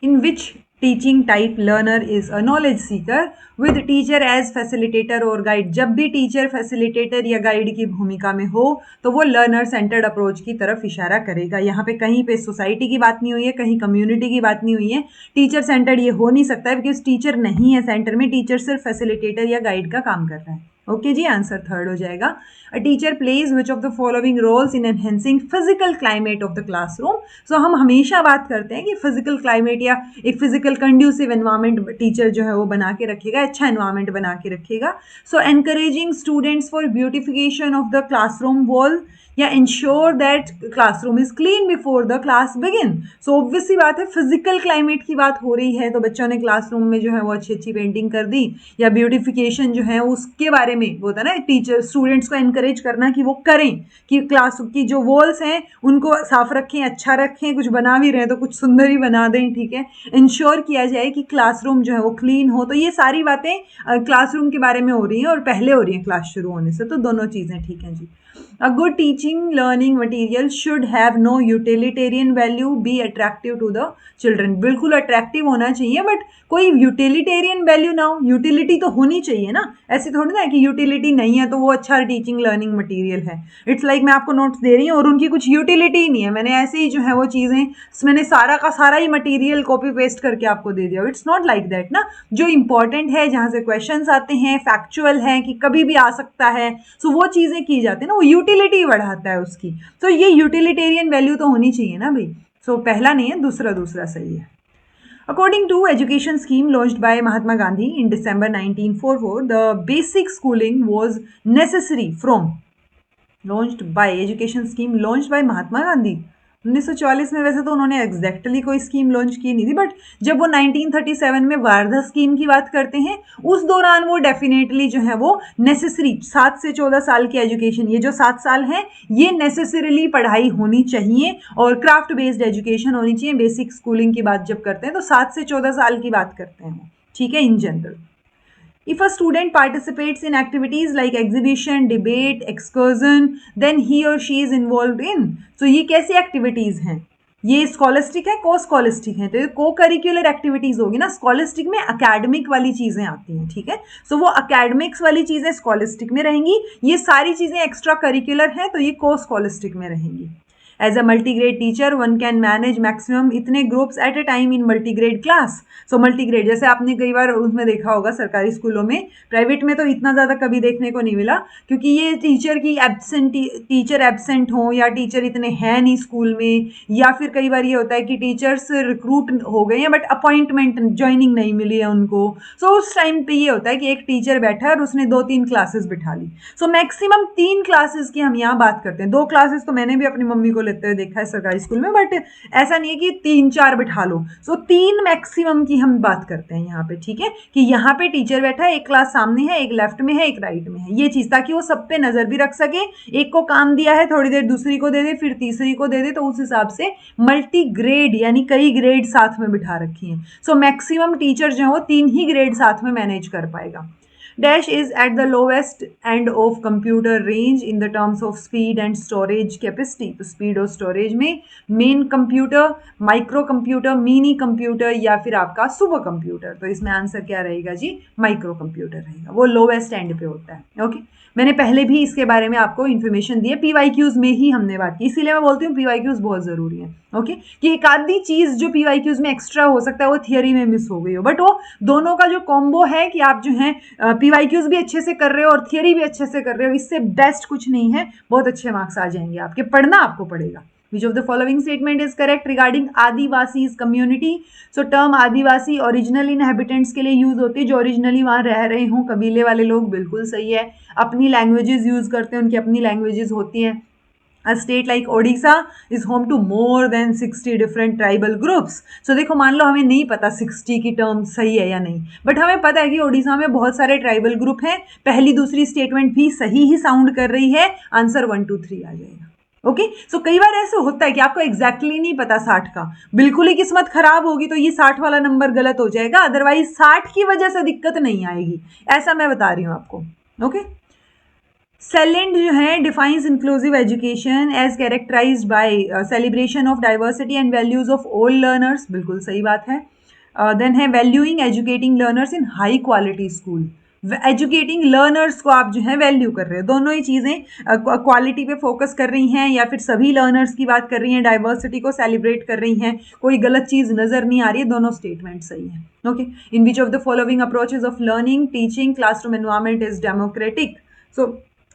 In which teaching type learner is a knowledge seeker with teacher as facilitator or guide? जब भी टीचर फैसिलिटेटर या गाइड की भूमिका में हो तो वो लर्नर सेंटर्ड अप्रोच की तरफ इशारा करेगा। यहाँ पे कहीं पे सोसाइटी की बात नहीं हुई है, कहीं कम्युनिटी की बात नहीं हुई है। टीचर सेंटर्ड ये हो नहीं सकता है बिकॉज टीचर नहीं है सेंटर में, टीचर सिर्फ फैसिलिटेटर या गाइड का काम कर रहा है। ओके जी, आंसर थर्ड हो जाएगा। A teacher plays which of the following roles in enhancing physical climate of the classroom. So हम हमेशा बात करते हैं कि फिजिकल क्लाइमेट या एक फिजिकल कंड्यूसिव एनवायरमेंट टीचर जो है वो बना के रखेगा, अच्छा एनवायरमेंट बना के रखेगा। So encouraging students for beautification of the classroom wall या ensure that classroom is clean before the class begin. So obvious सी बात है, फिजिकल क्लाइमेट की बात हो रही है तो बच्चों ने क्लासरूम में जो है वो अच्छी अच्छी पेंटिंग कर दी या ब्यूटिफिकेशन जो है उसके बारे में वो होता है ना, टीचर स्टूडेंट्स को एनकरेज करना कि वो करें, कि क्लास की जो वॉल्स हैं उनको साफ रखें, अच्छा रखें, कुछ बना भी रहे हैं तो कुछ सुंदर ही बना दें, ठीक है। इंश्योर किया जाए कि क्लासरूम जो है वो क्लीन हो। तो ये सारी बातें क्लासरूम के बारे में हो रही हैं और पहले हो रही हैं क्लास शुरू होने से, तो दोनों चीज़ें ठीक हैं जी। A good teaching learning material should have no utilitarian value, be attractive to the children। बिल्कुल अट्रैक्टिव होना चाहिए, बट कोई यूटिलिटेरियन वैल्यू ना हो, यूटिलिटी तो होनी चाहिए ना। ऐसे थोड़ी ना है कि यूटिलिटी नहीं है तो वो अच्छा टीचिंग लर्निंग मटेरियल है। इट्स लाइक मैं आपको नोट्स दे रही हूँ और उनकी कुछ यूटिलिटी ही नहीं है, मैंने ऐसे ही जो है वो चीज़ें, मैंने सारा का सारा ही मटेरियल कॉपी पेस्ट करके आपको दे दिया। इट्स नॉट लाइक दैट ना। जो इंपॉर्टेंट है, जहाँ से क्वेश्चंस आते हैं, फैक्चुअल है कि कभी भी आ सकता है, सो वो चीज़ें की जाती है ना, वो यूटिलिटी बढ़ाता है उसकी। तो ये यूटिलिटेरियन वैल्यू तो होनी चाहिए ना भाई। सो पहला नहीं है, दूसरा सही है। According to education scheme launched by Mahatma Gandhi in December 1944, the basic schooling was necessary from launched by education scheme launched by Mahatma Gandhi 1944 में। वैसे तो उन्होंने एग्जैक्टली कोई स्कीम लॉन्च की नहीं थी, बट जब वो 1937 में वार्धा स्कीम की बात करते हैं उस दौरान वो डेफिनेटली जो है वो नेसेसरी 7 से 14 साल की एजुकेशन, ये जो 7 साल हैं ये नेसेसरीली पढ़ाई होनी चाहिए और क्राफ्ट बेस्ड एजुकेशन होनी चाहिए। बेसिक स्कूलिंग की बात जब करते हैं तो 7 से 14 साल की बात करते हैं, ठीक है, in general. If a student participates in activities like exhibition, debate, excursion, then he or she is involved in। So ये कैसी एक्टिविटीज़ हैं? ये स्कॉलिस्टिक है, को स्कॉलिस्टिक है, तो ये को करिकुलर एक्टिविटीज़ होगी ना। स्कॉलिस्टिक में अकेडमिक वाली चीज़ें आती हैं, ठीक है। सो वो अकेडमिक्स वाली चीज़ें स्कॉलिस्टिक में रहेंगी, ये सारी चीज़ें एक्स्ट्रा करिकुलर हैं तो ये को स्कॉलिस्टिक में रहेंगी। As a multigrade teacher one can manage maximum इतने groups at a time in multigrade class. So multigrade जैसे आपने कई बार उसमें देखा होगा सरकारी स्कूलों में, प्राइवेट में तो इतना ज़्यादा कभी देखने को नहीं मिला, क्योंकि ये टीचर की टीचर एब्सेंट हो या टीचर इतने हैं नहीं स्कूल में, या फिर कई बार ये होता है कि टीचर्स रिक्रूट हो गए हैं बट अपॉइंटमेंट ज्वाइनिंग नहीं मिली है उनको। सो उस टाइम पे ये होता है कि एक टीचर बैठा है और उसने 2-3 क्लासेस बिठा ली। सो मैक्सिमम 3 क्लासेस की हम यहाँ बात करते हैं। 2 क्लासेस तो मैंने भी अपनी मम्मी को लेते हुए देखा है सरकारी स्कूल में, बट ऐसा नहीं है कि 3-4 बिठा लो। सो 3 मैक्सिमम की हम बात करते हैं यहाँ पे, ठीक है, कि यहाँ पे टीचर बैठा है, एक क्लास सामने है, एक लेफ्ट में है, एक राइट में है, ये चीज़, ताकि वो सब पे नज़र भी रख सके। एक को काम दिया है, थोड़ी देर दूसरी को दे दे, फिर तीसरी को दे दे, तो उस हिसाब से मल्टी ग्रेड यानी कई ग्रेड साथ में बिठा रखी हैं। सो मैक्सिमम टीचर जो है वो 3 ही ग्रेड साथ में मैनेज कर पाएगा। Dash is at the lowest end of computer range in the terms of speed and storage capacity। तो speed और storage में main computer, micro computer, mini computer या फिर आपका सुपर कंप्यूटर, तो इसमें आंसर क्या रहेगा जी? माइक्रो कंप्यूटर रहेगा, वो लोवेस्ट एंड पे होता है। ओके, मैंने पहले भी इसके बारे में आपको इन्फॉर्मेशन दी है, पीवाईक्यूज में ही हमने बात की, इसीलिए मैं बोलती हूँ पीवाईक्यूज बहुत ज़रूरी है। ओके, कि एक आधी चीज़ जो पीवाईक्यूज में एक्स्ट्रा हो सकता है वो थियरी में मिस हो गई हो, बट वो दोनों का जो कॉम्बो है कि आप जो है पीवाईक्यूज भी अच्छे से कर रहे हो और थियरी भी अच्छे से कर रहे हो, इससे बेस्ट कुछ नहीं है, बहुत अच्छे मार्क्स आ जाएंगे आपके। पढ़ना आपको पड़ेगा। Which of the following statement is correct regarding Adivasis community? So term Adivasi original inhabitants के लिए यूज होती है, जो ओरिजिनली वहाँ रह रहे हों, कबीले वाले लोग, बिल्कुल सही है। अपनी लैंग्वेजेस यूज करते हैं, उनकी अपनी लैंग्वेजेस होती हैं। A state like Odisha is home to more than 60 different tribal groups। So देखो, मान लो हमें नहीं पता 60 की टर्म सही है या नहीं, बट हमें पता है कि ओडिशा में बहुत सारे ट्राइबल ग्रुप हैं। पहली दूसरी स्टेटमेंट भी सही ही साउंड कर रही है, आंसर 1 2 3 आ जाएगा। ओके, सो कई बार ऐसे होता है कि आपको एग्जैक्टली नहीं पता 60 का, बिल्कुल ही किस्मत खराब होगी तो ये 60 वाला नंबर गलत हो जाएगा, अदरवाइज 60 की वजह से दिक्कत नहीं आएगी, ऐसा मैं बता रही हूँ आपको। ओके, सेलेंड जो है defines inclusive education as characterized by celebration of diversity and values of all learners, बिल्कुल सही बात है। देन है valuing educating learners in high quality school, educating learners को आप जो है वैल्यू कर रहे हो। दोनों ही चीज़ें क्वालिटी पे फोकस कर रही हैं या फिर सभी लर्नर्स की बात कर रही हैं, डाइवर्सिटी को सेलिब्रेट कर रही हैं, कोई गलत चीज़ नज़र नहीं आ रही है, दोनों स्टेटमेंट सही है। Okay, in which of the following approaches of learning teaching classroom environment is democratic. So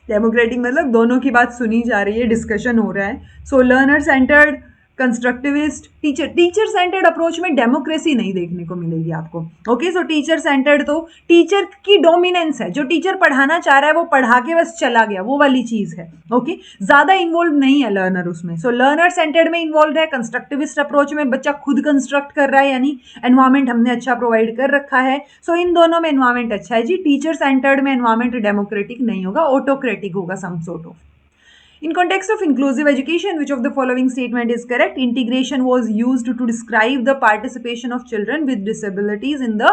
democratic मतलब दोनों की बात सुनी जा रही है, डिस्कशन हो रहा है। So learner centred, constructivist, teacher centred approach में डेमोक्रेसी नहीं देखने को मिलेगी आपको। ओके, सो टीचर सेंटर्ड तो टीचर की डोमिनेंस है, जो टीचर पढ़ाना चाह रहा है वो पढ़ा के बस चला गया, वो वाली चीज है। ओके, ज्यादा इन्वॉल्व नहीं है लर्नर उसमें। सो लर्नर सेंटर्ड में इन्वॉल्व है। कंस्ट्रक्टिविस्ट अप्रोच में बच्चा खुद कंस्ट्रक्ट कर रहा है, यानी एनवायरमेंट हमने अच्छा प्रोवाइड कर रखा है। सो इन दोनों में एनवायरमेंट अच्छा है जी। टीचर सेंटर्ड में एनवायरमेंट डेमोक्रेटिक नहीं होगा, ऑटोक्रेटिक होगा some sort of. In context of inclusive education, which of the following statement is correct? Integration was used to describe the participation of children with disabilities in the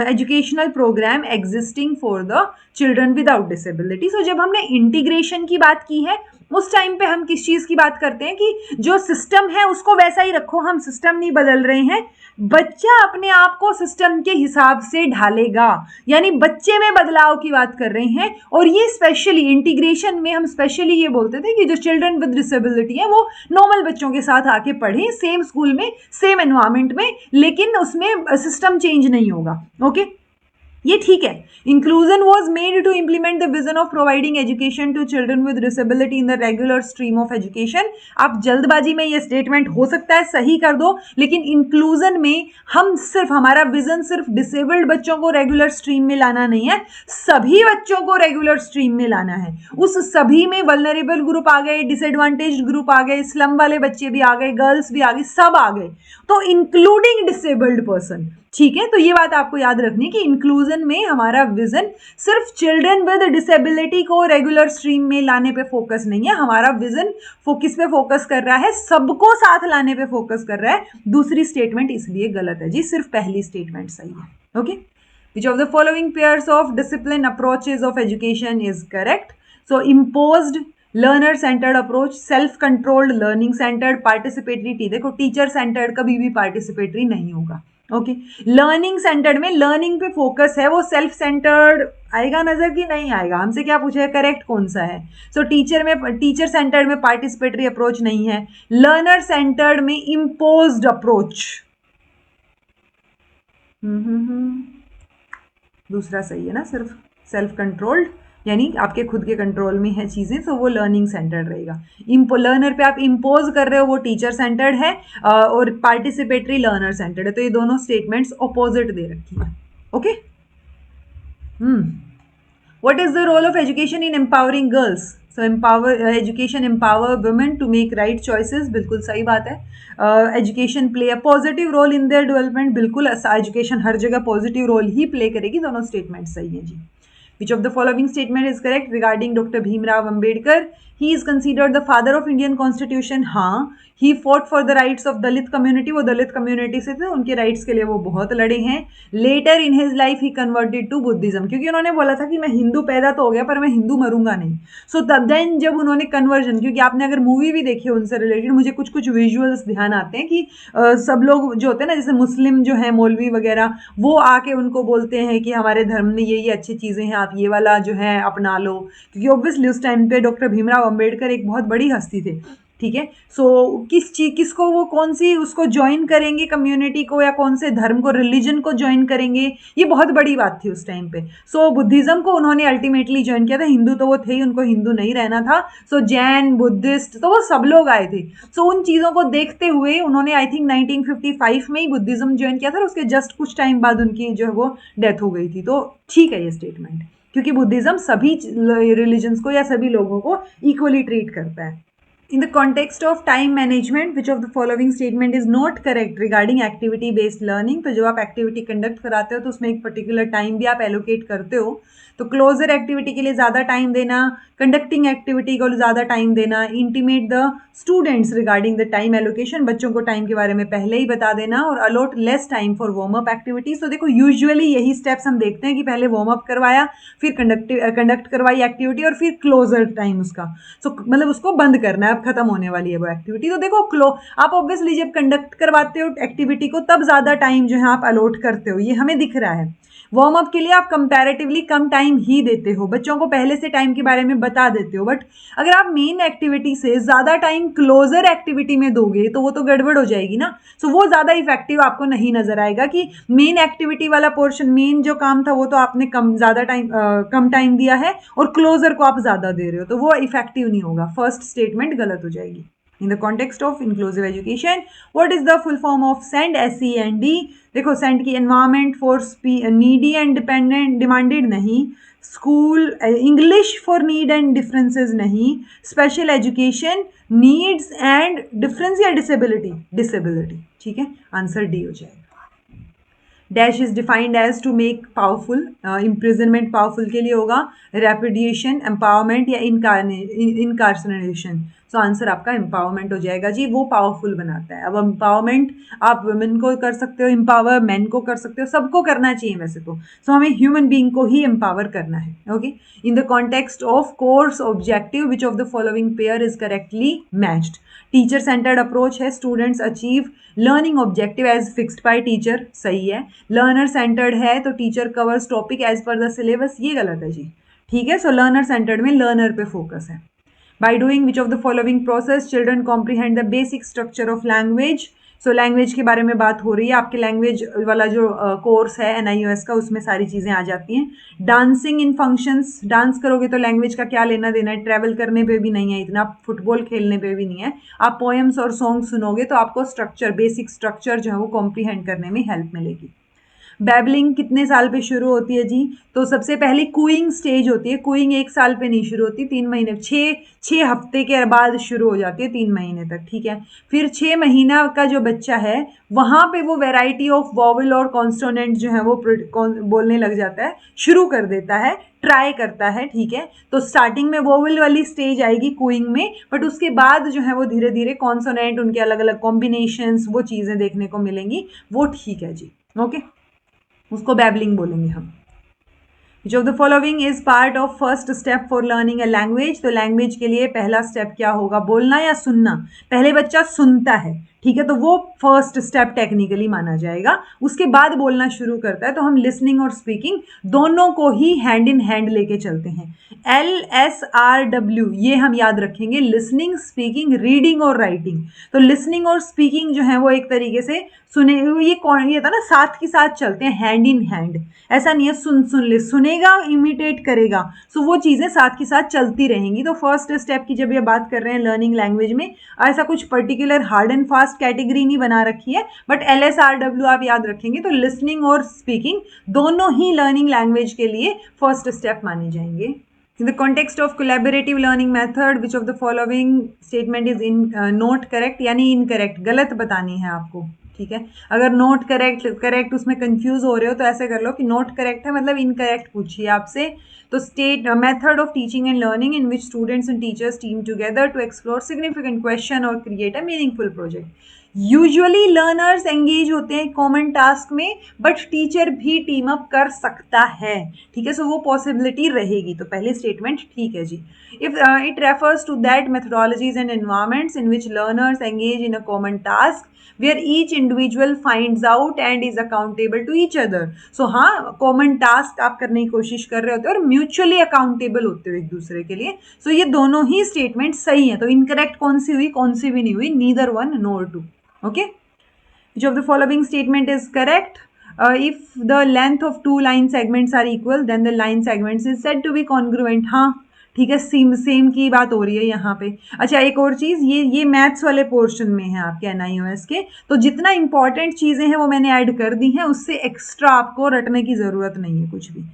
educational program existing for the children without disability. So जब हमने इंटीग्रेशन की बात की है उस टाइम पे हम किस चीज की बात करते हैं कि जो सिस्टम है उसको वैसा ही रखो, हम सिस्टम नहीं बदल रहे हैं, बच्चा अपने आप को सिस्टम के हिसाब से ढालेगा, यानी बच्चे में बदलाव की बात कर रहे हैं। और ये स्पेशली इंटीग्रेशन में हम स्पेशली ये बोलते थे कि जो चिल्ड्रन विद डिसेबिलिटी है वो नॉर्मल बच्चों के साथ आके पढ़ें, सेम स्कूल में, सेम एनवायरमेंट में, लेकिन उसमें सिस्टम चेंज नहीं होगा। ओके, ये ठीक है। Inclusion was made to implement the vision of providing education to children with disability in the regular stream of education. आप जल्दबाजी में ये स्टेटमेंट हो सकता है सही कर दो, लेकिन इंक्लूजन में हम सिर्फ, हमारा विजन सिर्फ डिसेबल्ड बच्चों को रेगुलर स्ट्रीम में लाना नहीं है, सभी बच्चों को रेगुलर स्ट्रीम में लाना है। उस सभी में वल्नरेबल ग्रुप आ गए, डिसएडवांटेज्ड ग्रुप आ गए, स्लम वाले बच्चे भी आ गए, गर्ल्स भी आ गई, सब आ गए, तो इंक्लूडिंग डिसेबल्ड पर्सन। ठीक है, तो ये बात आपको याद रखनी कि इंक्लूजन में हमारा विजन सिर्फ चिल्ड्रन विद डिसेबिलिटी को रेगुलर स्ट्रीम में लाने पे फोकस नहीं है, हमारा विजन किस पे फोकस कर रहा है, सबको साथ लाने पे फोकस कर रहा है। दूसरी स्टेटमेंट इसलिए गलत है जी, सिर्फ पहली स्टेटमेंट सही है। Okay, which of the following pairs of discipline approaches of education is correct? So imposed, learner centred approach, self controlled, learning centred, participatory. देखो टीचर सेंटर्ड कभी भी पार्टिसिपेटरी नहीं होगा। ओके, लर्निंग सेंटर्ड में लर्निंग पे फोकस है, वो सेल्फ सेंटर्ड आएगा नजर की नहीं आएगा? हमसे क्या पूछा है, करेक्ट कौन सा है? सो टीचर सेंटर्ड में पार्टिसिपेटरी अप्रोच नहीं है। लर्नर सेंटर्ड में इम्पोज्ड अप्रोच, दूसरा सही है ना, सिर्फ सेल्फ कंट्रोल्ड, यानी आपके खुद के कंट्रोल में है चीज़ें, तो वो लर्निंग सेंटर्ड रहेगा। लर्नर पे आप इम्पोज कर रहे हो, वो टीचर सेंटर्ड है, और पार्टिसिपेटरी लर्नर सेंटर्ड है। तो ये दोनों स्टेटमेंट्स ऑपोजिट दे रखी है। Okay, what is the role of education in empowering girls? So education empower women to make right choices, बिल्कुल सही बात है। Education play a positive role in their development, बिल्कुल एजुकेशन हर जगह पॉजिटिव रोल ही प्ले करेगी। दोनों स्टेटमेंट सही है जी। Which of the following statement is correct regarding Dr. Bhimrao Ambedkar? He is considered the father of Indian Constitution. हाँ, he fought for the rights of Dalit community. वो दलित कम्युनिटी से थे, उनके राइट्स के लिए वो बहुत लड़े हैं। Later in his life he converted to Buddhism, क्योंकि उन्होंने बोला था कि मैं हिंदू पैदा तो हो गया पर मैं हिंदू मरूंगा नहीं। सो तब देन जब उन्होंने कन्वर्जन, क्योंकि आपने अगर मूवी भी देखी है उनसे रिलेटेड, मुझे कुछ कुछ विजुअल्स ध्यान आते हैं कि सब लोग जो होते हैं ना, जैसे मुस्लिम जो है मौलवी वगैरह, वो आके उनको बोलते हैं कि हमारे धर्म में ये अच्छी चीज़ें हैं, आप ये वाला जो है अपना लो, क्योंकि ऑब्वियसली उस टाइम पे डॉक्टर भीमराव अंबेडकर एक बहुत बड़ी हस्ती थे। ठीक है, सो किसको वो कौन सी उसको ज्वाइन करेंगे, कम्युनिटी को, या कौन से धर्म को, रिलीजन को ज्वाइन करेंगे, ये बहुत बड़ी बात थी उस टाइम पे। सो बुद्धिज्म को उन्होंने अल्टीमेटली ज्वाइन किया था। हिंदू तो वो थे ही, उनको हिंदू नहीं रहना था। सो जैन, बुद्धिस्ट, तो वो सब लोग आए थे। सो उन चीज़ों को देखते हुए उन्होंने आई थिंक 1955 में ही बुद्धिज्म ज्वाइन किया था, और उसके जस्ट कुछ टाइम बाद उनकी जो है वो डेथ हो गई थी। तो ठीक है ये स्टेटमेंट, क्योंकि बुद्धिज्म सभी रिलीजन्स को या सभी लोगों को इक्वली ट्रीट करता है। In the context of time management, which of the following statement is not correct regarding activity based learning? तो जब आप एक्टिविटी कंडक्ट कराते हो तो उसमें एक पर्टिकुलर टाइम भी आप एलोकेट करते हो। तो क्लोजर एक्टिविटी के लिए ज़्यादा टाइम देना, कंडक्टिंग एक्टिविटी को ज़्यादा टाइम देना, intimate the students regarding the time allocation, बच्चों को टाइम के बारे में पहले ही बता देना, और allot less time for warm up activities. तो देखो यूजुअली यही स्टेप्स हम देखते हैं कि पहले वार्म अप करवाया, फिर कंडक्ट करवाई एक्टिविटी, और फिर क्लोजर टाइम उसका, सो मतलब उसको बंद करना है, अब खत्म होने वाली है वो एक्टिविटी। तो देखो आप ऑब्वियसली जब कंडक्ट करवाते हो एक्टिविटी को, तब ज़्यादा टाइम जो है आप अलॉट करते हो, ये हमें दिख रहा है। वार्म अप के लिए आप कंपैरेटिवली कम टाइम ही देते हो, बच्चों को पहले से टाइम के बारे में बता देते हो, बट अगर आप मेन एक्टिविटी से ज़्यादा टाइम क्लोजर एक्टिविटी में दोगे तो वो तो गड़बड़ हो जाएगी ना। सो वो ज़्यादा इफेक्टिव आपको नहीं नजर आएगा कि मेन एक्टिविटी वाला पोर्शन, मेन जो काम था वो तो आपने कम टाइम दिया है और क्लोजर को आप ज़्यादा दे रहे हो, तो वो इफेक्टिव नहीं होगा। फर्स्ट स्टेटमेंट गलत हो जाएगी। In the context of inclusive education, what is the full form of SEND? SEND, देखो SEND की environment for needy and dependent demanded नहीं, school English for need and differences नहीं, special education needs and difference या डिसेबिलिटी, ठीक है, आंसर डी हो जाएगा। Dash is defined as to make powerful, imprisonment powerful के लिए होगा, रेपुडिएशन, एम्पावरमेंट या इनकार्सनेशन। सो आंसर आपका एम्पावरमेंट हो जाएगा जी, वो पावरफुल बनाता है। अब एम्पावरमेंट आप वुमेन को कर सकते हो, एम्पावर मैन को कर सकते हो, सबको करना चाहिए वैसे तो। सो हमें ह्यूमन बीइंग को ही एम्पावर करना है। Okay, in the context of course objective which of the following pair is correctly matched? Teacher centred approach है, students achieve learning objective as fixed by teacher, सही है। लर्नर सेंटर्ड है तो teacher covers topic as per the syllabus, ये गलत है जी, ठीक है। सो लर्नर सेंटर्ड में लर्नर पे फोकस है। By doing which of the following process children comprehend the basic structure of language? So language के बारे में बात हो रही है, आपके लैंग्वेज वाला जो कोर्स है NIOS का, उसमें सारी चीज़ें आ जाती हैं। डांसिंग इन फंक्शंस, डांस करोगे तो लैंग्वेज का क्या लेना देना है, ट्रैवल करने पे भी नहीं है इतना, फुटबॉल खेलने पे भी नहीं है। आप पोएम्स और सॉन्ग सुनोगे तो आपको स्ट्रक्चर, बेसिक स्ट्रक्चर जो है वो कॉम्प्रीहेंड करने में हेल्प मिलेगी। बैबलिंग कितने साल पे शुरू होती है जी? तो सबसे पहले कूइंग स्टेज होती है। कूइंग 1 साल पे नहीं शुरू होती, 3 महीने, 6 हफ्ते के बाद शुरू हो जाती है, 3 महीने तक, ठीक है। फिर 6 महीना का जो बच्चा है वहाँ पे वो वेराइटी ऑफ वॉवल और कॉन्सोनेंट जो है वो बोलने लग जाता है, शुरू कर देता है, ट्राई करता है, ठीक है। तो स्टार्टिंग में वोवल वाली स्टेज आएगी कूइंग में, बट उसके बाद जो है वो धीरे धीरे कॉन्सोनेंट, उनके अलग अलग कॉम्बिनेशंस, वो चीज़ें देखने को मिलेंगी, वो ठीक है जी। ओके, उसको बैबलिंग बोलेंगे हम। विच of the following is part of first step for learning a language? तो लैंग्वेज के लिए पहला स्टेप क्या होगा, बोलना या सुनना? पहले बच्चा सुनता है, ठीक है, तो वो फर्स्ट स्टेप टेक्निकली माना जाएगा। उसके बाद बोलना शुरू करता है, तो हम लिसनिंग और स्पीकिंग दोनों को ही हैंड इन हैंड लेके चलते हैं। LSRW ये हम याद रखेंगे, लिसनिंग, स्पीकिंग, रीडिंग और राइटिंग। तो लिसनिंग और स्पीकिंग जो है वो एक तरीके से सुने, ये था ना, साथ के साथ चलते हैं, हैंड इन हैंड। ऐसा नहीं है सुन ले, सुनेगा इमिटेट करेगा, सो वो चीज़ें साथ के साथ चलती रहेंगी। तो फर्स्ट स्टेप की जब ये बात कर रहे हैं लर्निंग लैंग्वेज में, ऐसा कुछ particular hard and fast category नहीं बना रखी है, बट LSRW आप याद रखेंगे तो लिसनिंग और स्पीकिंग दोनों ही लर्निंग लैंग्वेज के लिए फर्स्ट स्टेप माने जाएंगे। In the context of collaborative learning method, which of the following statement is not correct? यानी incorrect, गलत बतानी है आपको, ठीक है। अगर नोट करेक्ट उसमें कंफ्यूज हो रहे हो तो ऐसे कर लो कि नोट करेक्ट है मतलब इनकरेक्ट पूछिए आपसे। तो state method of teaching and learning in which students and teachers team together to explore significant question और create a meaningful project. Usually learners engage होते हैं कॉमन टास्क में, बट टीचर भी टीम अप कर सकता है, ठीक है। सो वो पॉसिबिलिटी रहेगी, तो पहली स्टेटमेंट ठीक है जी। If it refers to that methodologies and environments in which learners engage in a common task where each individual finds out and is accountable to each other. So हाँ, कॉमन टास्क आप करने की कोशिश कर रहे होते हो और म्यूचुअली अकाउंटेबल होते हो एक दूसरे के लिए। सो ये दोनों ही स्टेटमेंट सही है। तो इनकरेक्ट कौन सी हुई, कौन सी भी नहीं हुई, neither one nor two. Okay, which of the following statement is correct? If the length of two line segments are equal, then the line segments is said to be congruent. हाँ ठीक है, सेम की बात हो रही है यहाँ पे। अच्छा, एक और चीज़, ये मैथ्स वाले पोर्शन में है आपके NIOS के, तो जितना इंपॉर्टेंट चीज़ें हैं वो मैंने ऐड कर दी हैं, उससे एक्स्ट्रा आपको रटने की ज़रूरत नहीं है कुछ भी।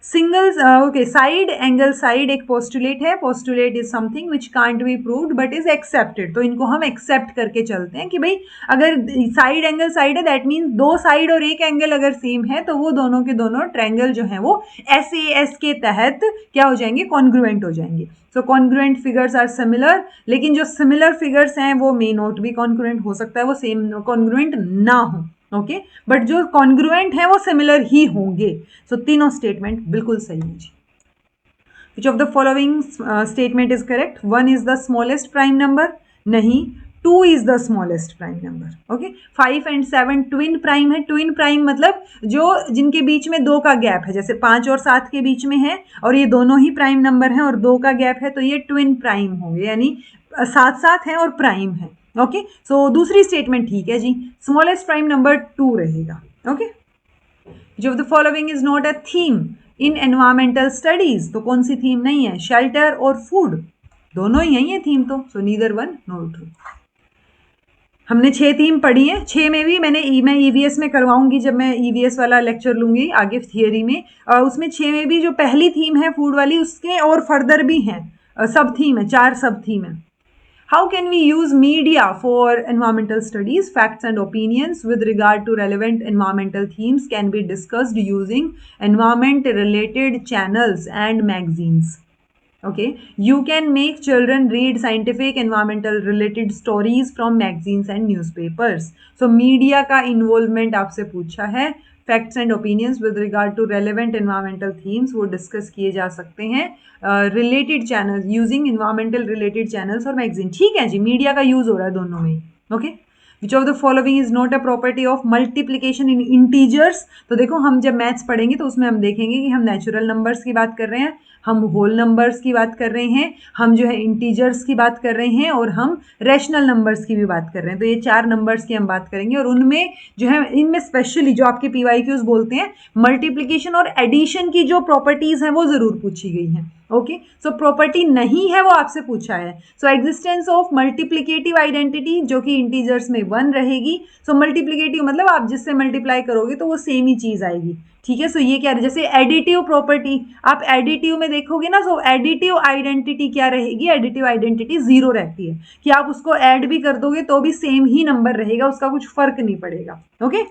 Single okay, side angle side एक पोस्टुलेट है। Postulate is something which can't be proved but is accepted. तो इनको हम एक्सेप्ट करके चलते हैं कि भाई अगर साइड एंगल साइड है, दैट मीन्स दो साइड और एक एंगल अगर सेम है तो वो दोनों के दोनों ट्रायंगल जो है वो SAS के तहत क्या हो जाएंगे, कॉन्ग्रुएंट हो जाएंगे। सो कॉन्ग्रुएंट फिगर्स आर सिमिलर, लेकिन जो सिमिलर फिगर्स हैं वो मे नॉट बी कॉन्ग्रुएंट, हो सकता है वो सेम कॉन्ग्रुएंट ना हो, ओके, बट जो कॉन्ग्रुएंट है वो सिमिलर ही होंगे। सो तीनों स्टेटमेंट बिल्कुल सही है जी। Which of the following statement is correct? 1 is the smallest prime number, नहीं। 2 is the smallest prime number. Okay, 5 and 7 twin prime है। ट्विन प्राइम मतलब जो जिनके बीच में 2 का गैप है, जैसे 5 और 7 के बीच में है और ये दोनों ही प्राइम नंबर हैं और 2 का गैप है, तो ये ट्विन प्राइम होंगे, यानी साथ साथ हैं और प्राइम है। ओके, सो दूसरी स्टेटमेंट ठीक है जी, स्मॉलेस्ट प्राइम नंबर 2 रहेगा। ओके, जो the following is not a theme in environmental studies, तो कौन सी थीम नहीं है? शेल्टर और फूड, दोनों ही है थीम, तो सो नीदर वन नो ट्रू। हमने 6 थीम पढ़ी है, 6 में भी मैं ईवीएस में करवाऊंगी, जब मैं ईवीएस वाला लेक्चर लूंगी आगे थियरी में, और उसमें 6 में भी जो पहली थीम है फूड वाली, उसके और फर्दर भी हैं, सब थीम है, 4 सब थीम है। How can we use media for environmental studies? Facts and opinions with regard to relevant environmental themes can be discussed using environment-related channels and magazines. Okay, you can make children read scientific environmental related stories from magazines and newspapers. So media का involvement आपसे पूछा है, facts and opinions with regard to relevant environmental themes वो डिस्कस किए जा सकते हैं related channels, using environmental related channels और मैगजीन। ठीक है जी, मीडिया का यूज हो रहा है दोनों में। Okay, which of the following is not a property of multiplication in integers. तो देखो, हम जब मैथ्स पढ़ेंगे तो उसमें हम देखेंगे कि हम नेचुरल नंबर्स की बात कर रहे हैं, हम होल नंबर्स की बात कर रहे हैं, हम जो है इंटीजर्स की बात कर रहे हैं और हम रैशनल नंबर्स की भी बात कर रहे हैं। तो ये 4 नंबर्स की हम बात करेंगे और उनमें जो है, इनमें स्पेशली जो आपके पीवाईक्यूज बोलते हैं, मल्टीप्लिकेशन और एडिशन की जो प्रॉपर्टीज हैं वो जरूर पूछी गई हैं। ओके, सो प्रॉपर्टी नहीं है वो आपसे पूछा है। सो एग्जिस्टेंस ऑफ मल्टीप्लिकेटिव आइडेंटिटी, जो कि इंटीजर्स में 1 रहेगी। सो मल्टीप्लिकेटिव मतलब आप जिससे मल्टीप्लाई करोगे तो वो सेम ही चीज आएगी। ठीक है, सो ये क्या है, जैसे एडिटिव प्रॉपर्टी, आप एडिटिव में देखोगे ना, सो एडिटिव आइडेंटिटी क्या रहेगी? एडिटिव आइडेंटिटी 0 रहती है, कि आप उसको ऐड भी कर दोगे तो भी सेम ही नंबर रहेगा, उसका कुछ फर्क नहीं पड़ेगा। ओके,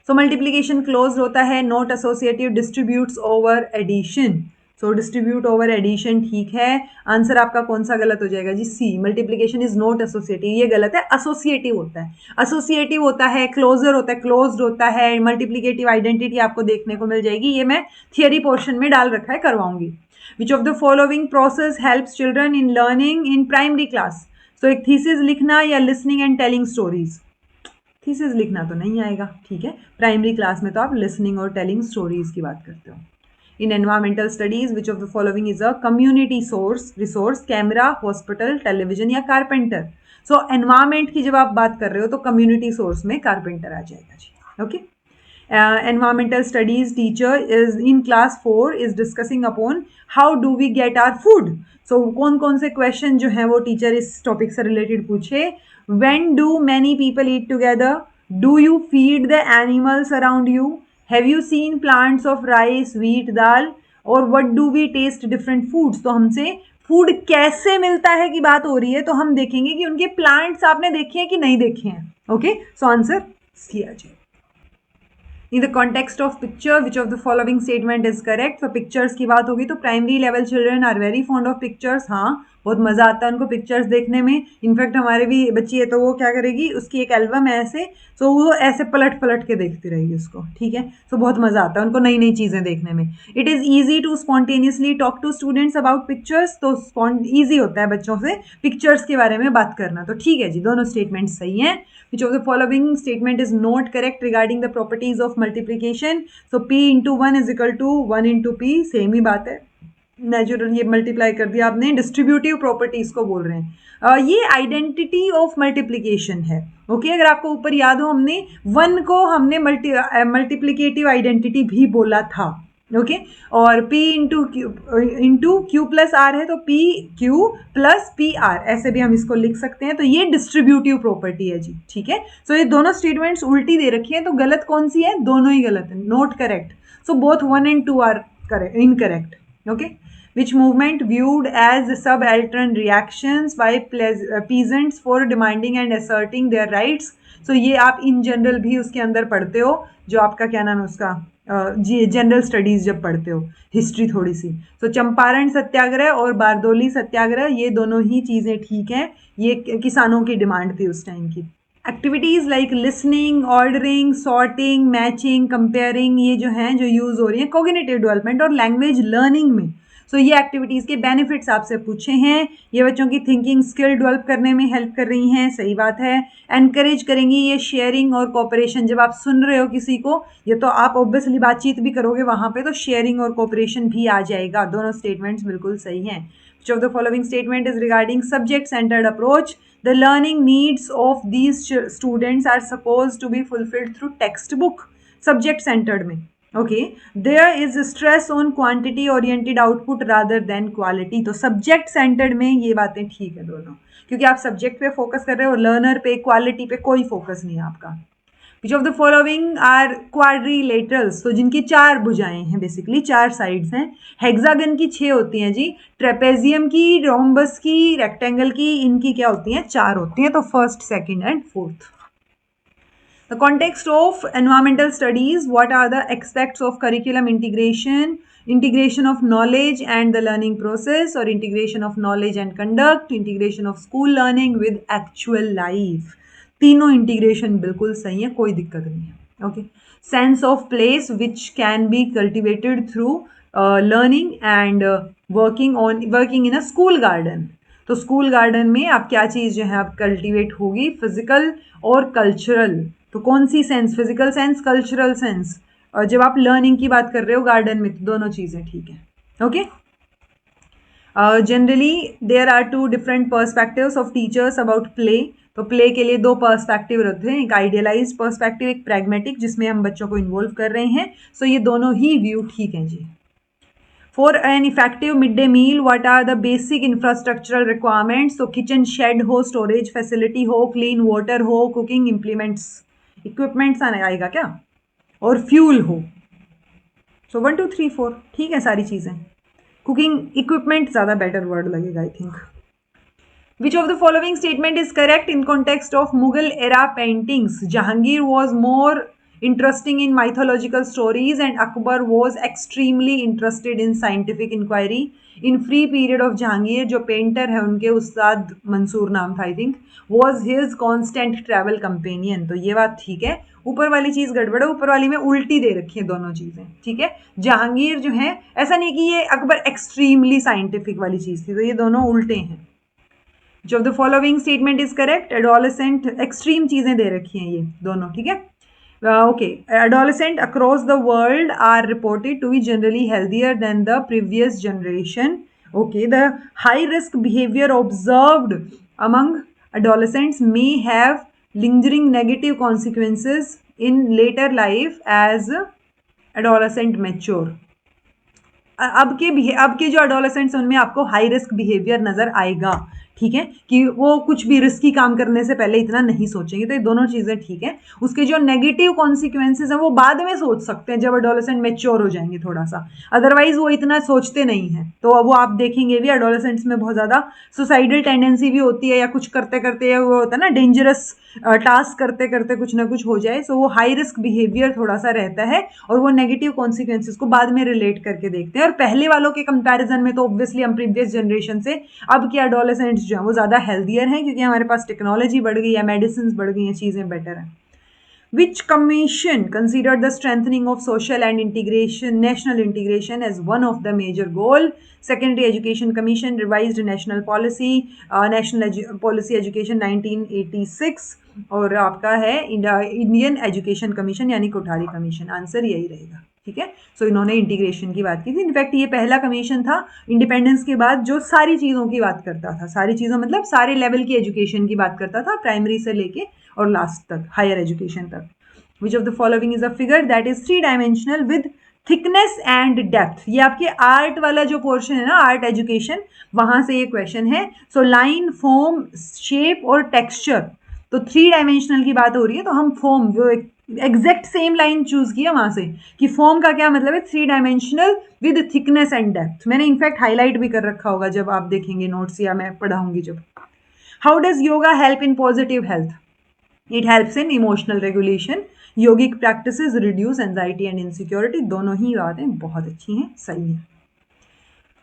सो मल्टीप्लीकेशन क्लोज होता है, not associative distributes over addition. So distribute over addition ठीक है। आंसर आपका कौन सा गलत हो जाएगा जी? C, multiplication is not associative, ये गलत है, एसोसिएटिव होता है। एसोसिएटिव होता है, क्लोजर होता है, क्लोज्ड होता है। मल्टीप्लीकेटिव आइडेंटिटी आपको देखने को मिल जाएगी, ये मैं थियरी पोर्शन में डाल रखा है, करवाऊंगी। Which of the following process helps children in learning in primary class? So एक थीसिस लिखना या listening and telling stories? Thesis लिखना तो नहीं आएगा, ठीक है, प्राइमरी क्लास में तो आप लिसनिंग और टेलिंग स्टोरीज की बात करते हो। In environmental studies which of the following is a community source resource? Camera, hospital, television या कारपेंटर? सो एनवायरमेंट की जब आप बात कर रहे हो तो कम्युनिटी सोर्स में कारपेंटर आ जाएगा जी। Okay, environmental studies teacher is in class 4 is discussing upon how do we get our food. So कौन कौन से क्वेश्चन जो है वो टीचर इस टॉपिक से रिलेटेड पूछे? When do many people eat together? Do you feed the animals around you? Have you seen plants of rice, wheat, dal? Or what do we taste different foods? तो हमसे फूड कैसे मिलता है की बात हो रही है, तो हम देखेंगे कि उनके प्लांट्स आपने देखे हैं कि नहीं देखे हैं। ओके, सो आंसर सी आ जाए। In the context of picture which of the following statement is correct? तो पिक्चर्स की बात होगी तो primary level children are very fond of pictures. हाँ, बहुत मज़ा आता है उनको पिक्चर्स देखने में। इनफैक्ट हमारे भी बच्ची है तो वो क्या करेगी, उसकी एक एल्बम है ऐसे, तो वो ऐसे पलट पलट के देखती रहेगी उसको। ठीक है, तो बहुत मज़ा आता है उनको नई नई चीज़ें देखने में। It is easy to spontaneously talk to students about pictures. तो ईजी होता है बच्चों से पिक्चर्स के बारे में बात करना। तो ठीक है जी, दोनों स्टेटमेंट सही हैं। Which of the following statement is not correct regarding the properties of multiplication? So p into 1 is equal to 1 into P, same ही बात है, नेचुरल, ये मल्टीप्लाई कर दिया आपने, डिस्ट्रीब्यूटिव प्रॉपर्टीज को बोल रहे हैं। ये आइडेंटिटी ऑफ मल्टीप्लिकेशन है। ओके, अगर आपको ऊपर याद हो, हमने 1 को हमने मल्टीप्लिकेटिव आइडेंटिटी भी बोला था। ओके, और p into q plus r है, तो p q plus p r, ऐसे भी हम इसको लिख सकते हैं। तो ये डिस्ट्रीब्यूटिव प्रॉपर्टी है जी। ठीक है, सो ये दोनों स्टेटमेंट्स उल्टी दे रखी है, तो गलत कौन सी है? दोनों ही गलत है, not correct. So both 1 and 2 are incorrect. Okay, which movement viewed as subaltern reactions by peasants for demanding and asserting their rights? So ये आप इन जनरल भी उसके अंदर पढ़ते हो, जो आपका क्या नाम है उसका, जनरल स्टडीज जब पढ़ते हो, हिस्ट्री थोड़ी सी। तो चंपारण सत्याग्रह और बारदोली सत्याग्रह, ये दोनों ही चीज़ें ठीक हैं, ये किसानों की डिमांड थी उस टाइम की। Activities like listening, ordering, sorting, matching, comparing, ये जो हैं जो यूज़ हो रही हैं कोग्निटिव डेवलपमेंट और लैंग्वेज लर्निंग में। सो ये एक्टिविटीज़ के बेनिफिट्स आपसे पूछे हैं। ये बच्चों की थिंकिंग स्किल डेवलप करने में हेल्प कर रही हैं, सही बात है। एनकरेज करेंगी ये शेयरिंग और कोऑपरेशन। जब आप सुन रहे हो किसी को, ये तो आप ऑब्वियसली बातचीत भी करोगे वहाँ पे, तो शेयरिंग और कोऑपरेशन भी आ जाएगा। दोनों स्टेटमेंट्स बिल्कुल सही हैं। Which of the following statement is regarding subject-centered approach? The learning needs of these students are supposed to be fulfilled through textbook. Subject-centered में, okay. There is stress on quantity-oriented output rather than quality. तो subject-centered में ये बातें ठीक है दोनों, क्योंकि आप subject पे फोकस कर रहे हो, learner पे, quality पे कोई फोकस नहीं है आपका। Which of the following are quadrilaterals? तो जिनकी 4 भुजाएं हैं, बेसिकली 4 साइड्स हैं। हेक्सागन की 6 होती हैं जी, ट्रेपेजियम की, रोम्बस की, रेक्टेंगल की, इनकी क्या होती हैं? 4 होती हैं। तो first, second and fourth. The context of environmental studies, what are the aspects of curriculum integration? Integration of knowledge and the learning process, or integration of knowledge and conduct, integration of school learning with actual life. तीनों इंटीग्रेशन बिल्कुल सही है, कोई दिक्कत नहीं है। Okay. Sense of place which can be cultivated through learning and working in a school garden. तो स्कूल गार्डन में आप क्या चीज़ जो है आप कल्टिवेट होगी? फिजिकल और कल्चरल। तो कौन सी sense? Physical sense, cultural sense. और जब आप लर्निंग की बात कर रहे हो गार्डन में, तो दोनों चीज़ें ठीक है। Okay. Generally there are 2 different perspectives of teachers about play. तो प्ले के लिए 2 पर्सपेक्टिव रहते हैं, एक आइडियलाइज्ड पर्सपेक्टिव, एक प्रैग्मेटिक, जिसमें हम बच्चों को इन्वॉल्व कर रहे हैं। सो ये दोनों ही व्यू ठीक हैं जी। For an effective mid day meal, what are the basic infrastructural requirements? तो किचन शेड हो, स्टोरेज फैसिलिटी हो, क्लीन वाटर हो, कुकिंग इम्प्लीमेंट्स, इक्विपमेंट्स आएगा क्या, और फ्यूल हो। सो 1 2 3 4 ठीक है सारी चीज़ें। कुकिंग इक्विपमेंट ज़्यादा बेटर वर्ड लगेगा I think. Which of the following statement is correct in context of Mughal era paintings? Jahangir was more interesting in mythological stories and Akbar was extremely interested in scientific inquiry. In free period of Jahangir, जो पेंटर है उनके उस्ताद मंसूर नाम था I think, was his constant travel companion. तो ये बात ठीक है। ऊपर वाली चीज़ गड़बड़ है, ऊपर वाली में उल्टी दे रखी है दोनों चीज़ें, ठीक है। जहांगीर जो है, ऐसा नहीं कि ये अकबर एक्सट्रीमली साइंटिफिक वाली चीज़ थी, तो ये दोनों उल्टे हैं। Which of the following statement is correct? Adolescent, extreme चीज़ें दे रखी हैं ये दोनों, ठीक है। Okay, adolescent across the world are reported to be generally healthier than the previous generation. Okay, the high risk behavior observed among adolescents may have lingering negative consequences in later life as adolescent mature. अब के जो एडोलेसेंट्स उनमें आपको हाई रिस्क बिहेवियर नजर आएगा, ठीक है, कि वो कुछ भी रिस्की काम करने से पहले इतना नहीं सोचेंगे। तो ये दोनों चीज़ें ठीक है। उसके जो नेगेटिव कॉन्सिक्वेंसेज हैं वो बाद में सोच सकते हैं जब एडोलेसेंट मैच्योर हो जाएंगे थोड़ा सा, अदरवाइज वो इतना सोचते नहीं हैं। तो वो आप देखेंगे भी एडोलेसेंट्स में बहुत ज़्यादा सुसाइडल टेंडेंसी भी होती है, या कुछ करते करते वो होता है ना डेंजरस टास्क करते करते कुछ ना कुछ हो जाए। सो वो हाई रिस्क बिहेवियर थोड़ा सा रहता है और वो नेगेटिव कॉन्सिक्वेंसेज को बाद में रिलेट करके देखते हैं। और पहले वालों के कंपैरिजन में तो ऑब्वियसली हम प्रीवियस जनरेशन से अब के एडोलेसेंट्स जो हैं वो ज़्यादा हेल्थियर हैं, क्योंकि हमारे पास टेक्नोलॉजी बढ़ गई है, मेडिसिन बढ़ गई हैं, चीज़ें बेटर हैं। Which commission considered the strengthening of social and integration, national integration as one of the major goal? Secondary Education Commission revised national policy, National Policy Education 1986, और आपका है इंडियन एजुकेशन कमीशन यानी कोठारी कमीशन। आंसर यही रहेगा, ठीक है। सो इन्होंने इंटीग्रेशन की बात की थी। इनफैक्ट ये पहला कमीशन था इंडिपेंडेंस के बाद जो सारी चीज़ों की बात करता था, सारी चीज़ों मतलब सारे लेवल की एजुकेशन की बात करता था, प्राइमरी से लेके और लास्ट तक, हायर एजुकेशन तक। विच of the following is a figure that is 3 dimensional with thickness and depth? ये आपके आर्ट वाला जो पोर्शन है ना, आर्ट एजुकेशन, वहां से ये क्वेश्चन है। सो लाइन, फॉर्म, शेप और टेक्सचर। तो 3 डायमेंशनल की बात हो रही है, तो हम फॉर्म जो एग्जैक्ट सेम लाइन चूज किया वहां से कि फॉर्म का क्या मतलब है, 3 dimensional with thickness and depth. मैंने इनफैक्ट हाईलाइट भी कर रखा होगा जब आप देखेंगे नोट्स या मैं पढ़ाऊंगी जब। How does yoga help in positive health? It helps in emotional regulation. Yogic practices reduce anxiety and insecurity. दोनों ही बातें बहुत अच्छी हैं, सही है।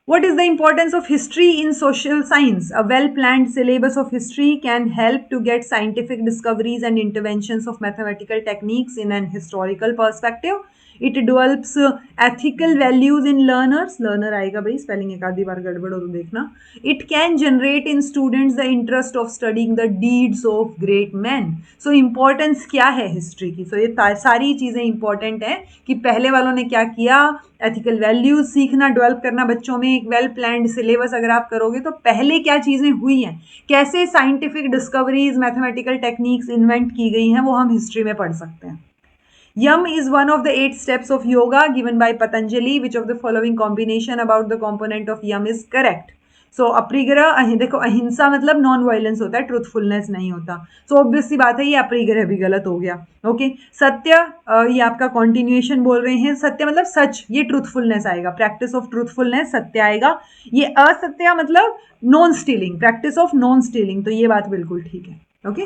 What is the importance of history in social science? A well-planned syllabus of history can help to get scientific discoveries and interventions of mathematical techniques in an historical perspective. It develops ethical values in learners, learner आएगा भाई, स्पेलिंग एक आधी बार गड़बड़ हो तो देखना। It can generate in students the interest of studying the deeds of great man. So importance क्या है हिस्ट्री की? सो ये सारी चीज़ें इंपॉर्टेंट हैं कि पहले वालों ने क्या किया, एथिकल वैल्यूज सीखना, डेवलप करना बच्चों में, एक वेल प्लान्ड सिलेबस अगर आप करोगे तो पहले क्या चीज़ें हुई हैं, कैसे scientific discoveries, mathematical techniques invent की गई हैं, वो हम हिस्ट्री में पढ़ सकते हैं। Yam is one of the 8 steps of yoga given by Patanjali. Which of the following combination about the component of yam is correct? सो अपरिग्रह, देखो अहिंसा मतलब नॉन वायलेंस होता है, ट्रूथफुलनेस नहीं होता। सो ऑब्वियस सी बात है ये अपरिग्रह भी गलत हो गया। ओके, सत्य, ये आपका कॉन्टिन्यूएशन बोल रहे हैं, सत्य मतलब सच, ये ट्रूथफुलनेस आएगा, प्रैक्टिस ऑफ ट्रूथफुलनेस सत्य आएगा। ये असत्य मतलब non stealing, practice of non stealing, तो ये बात बिल्कुल ठीक है। Okay,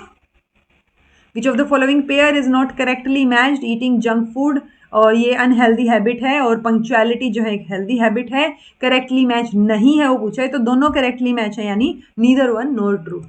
which of the following pair is not correctly matched, eating junk food, और ये अनहेल्दी हैबिट है, और पंक्चुअलिटी जो है एक हेल्दी हैबिट है, करेक्टली मैच नहीं है वो पूछा है, तो दोनों करेक्टली मैच है, यानी neither one nor true.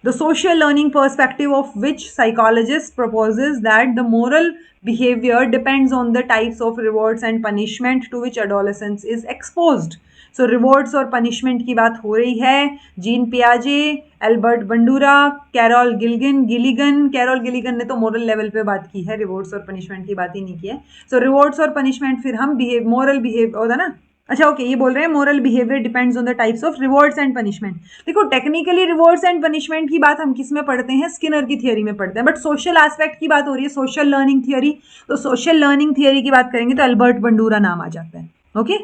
The social learning perspective of which psychologist proposes that the moral behavior depends on the types of rewards and punishment to which adolescence is exposed. So rewards और punishment की बात हो रही है, जीन पियाजे, Albert Bandura, Carol Gilligan, Carol Gilligan ने तो मोरल लेवल पे बात की है, रिवॉर्ड्स और पनिशमेंट की बात ही नहीं की है। सो रिवॉर्ड्स और पनिशमेंट फिर हम मोरल बिहेव होता ना, अच्छा ओके, ये बोल रहे हैं moral behaviour depends on the types of rewards and punishment. देखो टेक्निकली रिवॉर्ड्स एंड पनिशमेंट की बात हम किस में पढ़ते हैं, स्किनर की थियरी में पढ़ते हैं, बट सोशल एस्पेक्ट की बात हो रही है, सोशल लर्निंग थियरी, तो सोशल लर्निंग थियरी की बात करेंगे तो अल्बर्ट बंडूरा नाम आ जाता है। Okay,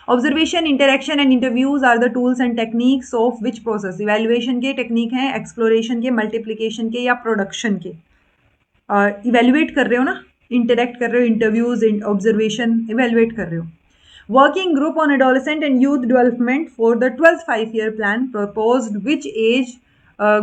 observation, interaction and interviews are the tools and techniques of which process, evaluation के टेक्निक हैं, एक्सप्लोरेशन के, मल्टीप्लीकेशन के, या प्रोडक्शन के। इवेल्युएट कर रहे हो ना, इंटरेक्ट कर रहे हो, इंटरव्यूज, ऑब्जर्वेशन, इवेल्युएट कर रहे हो। Working group on adolescent and youth development for the 12th 5-year plan proposed which age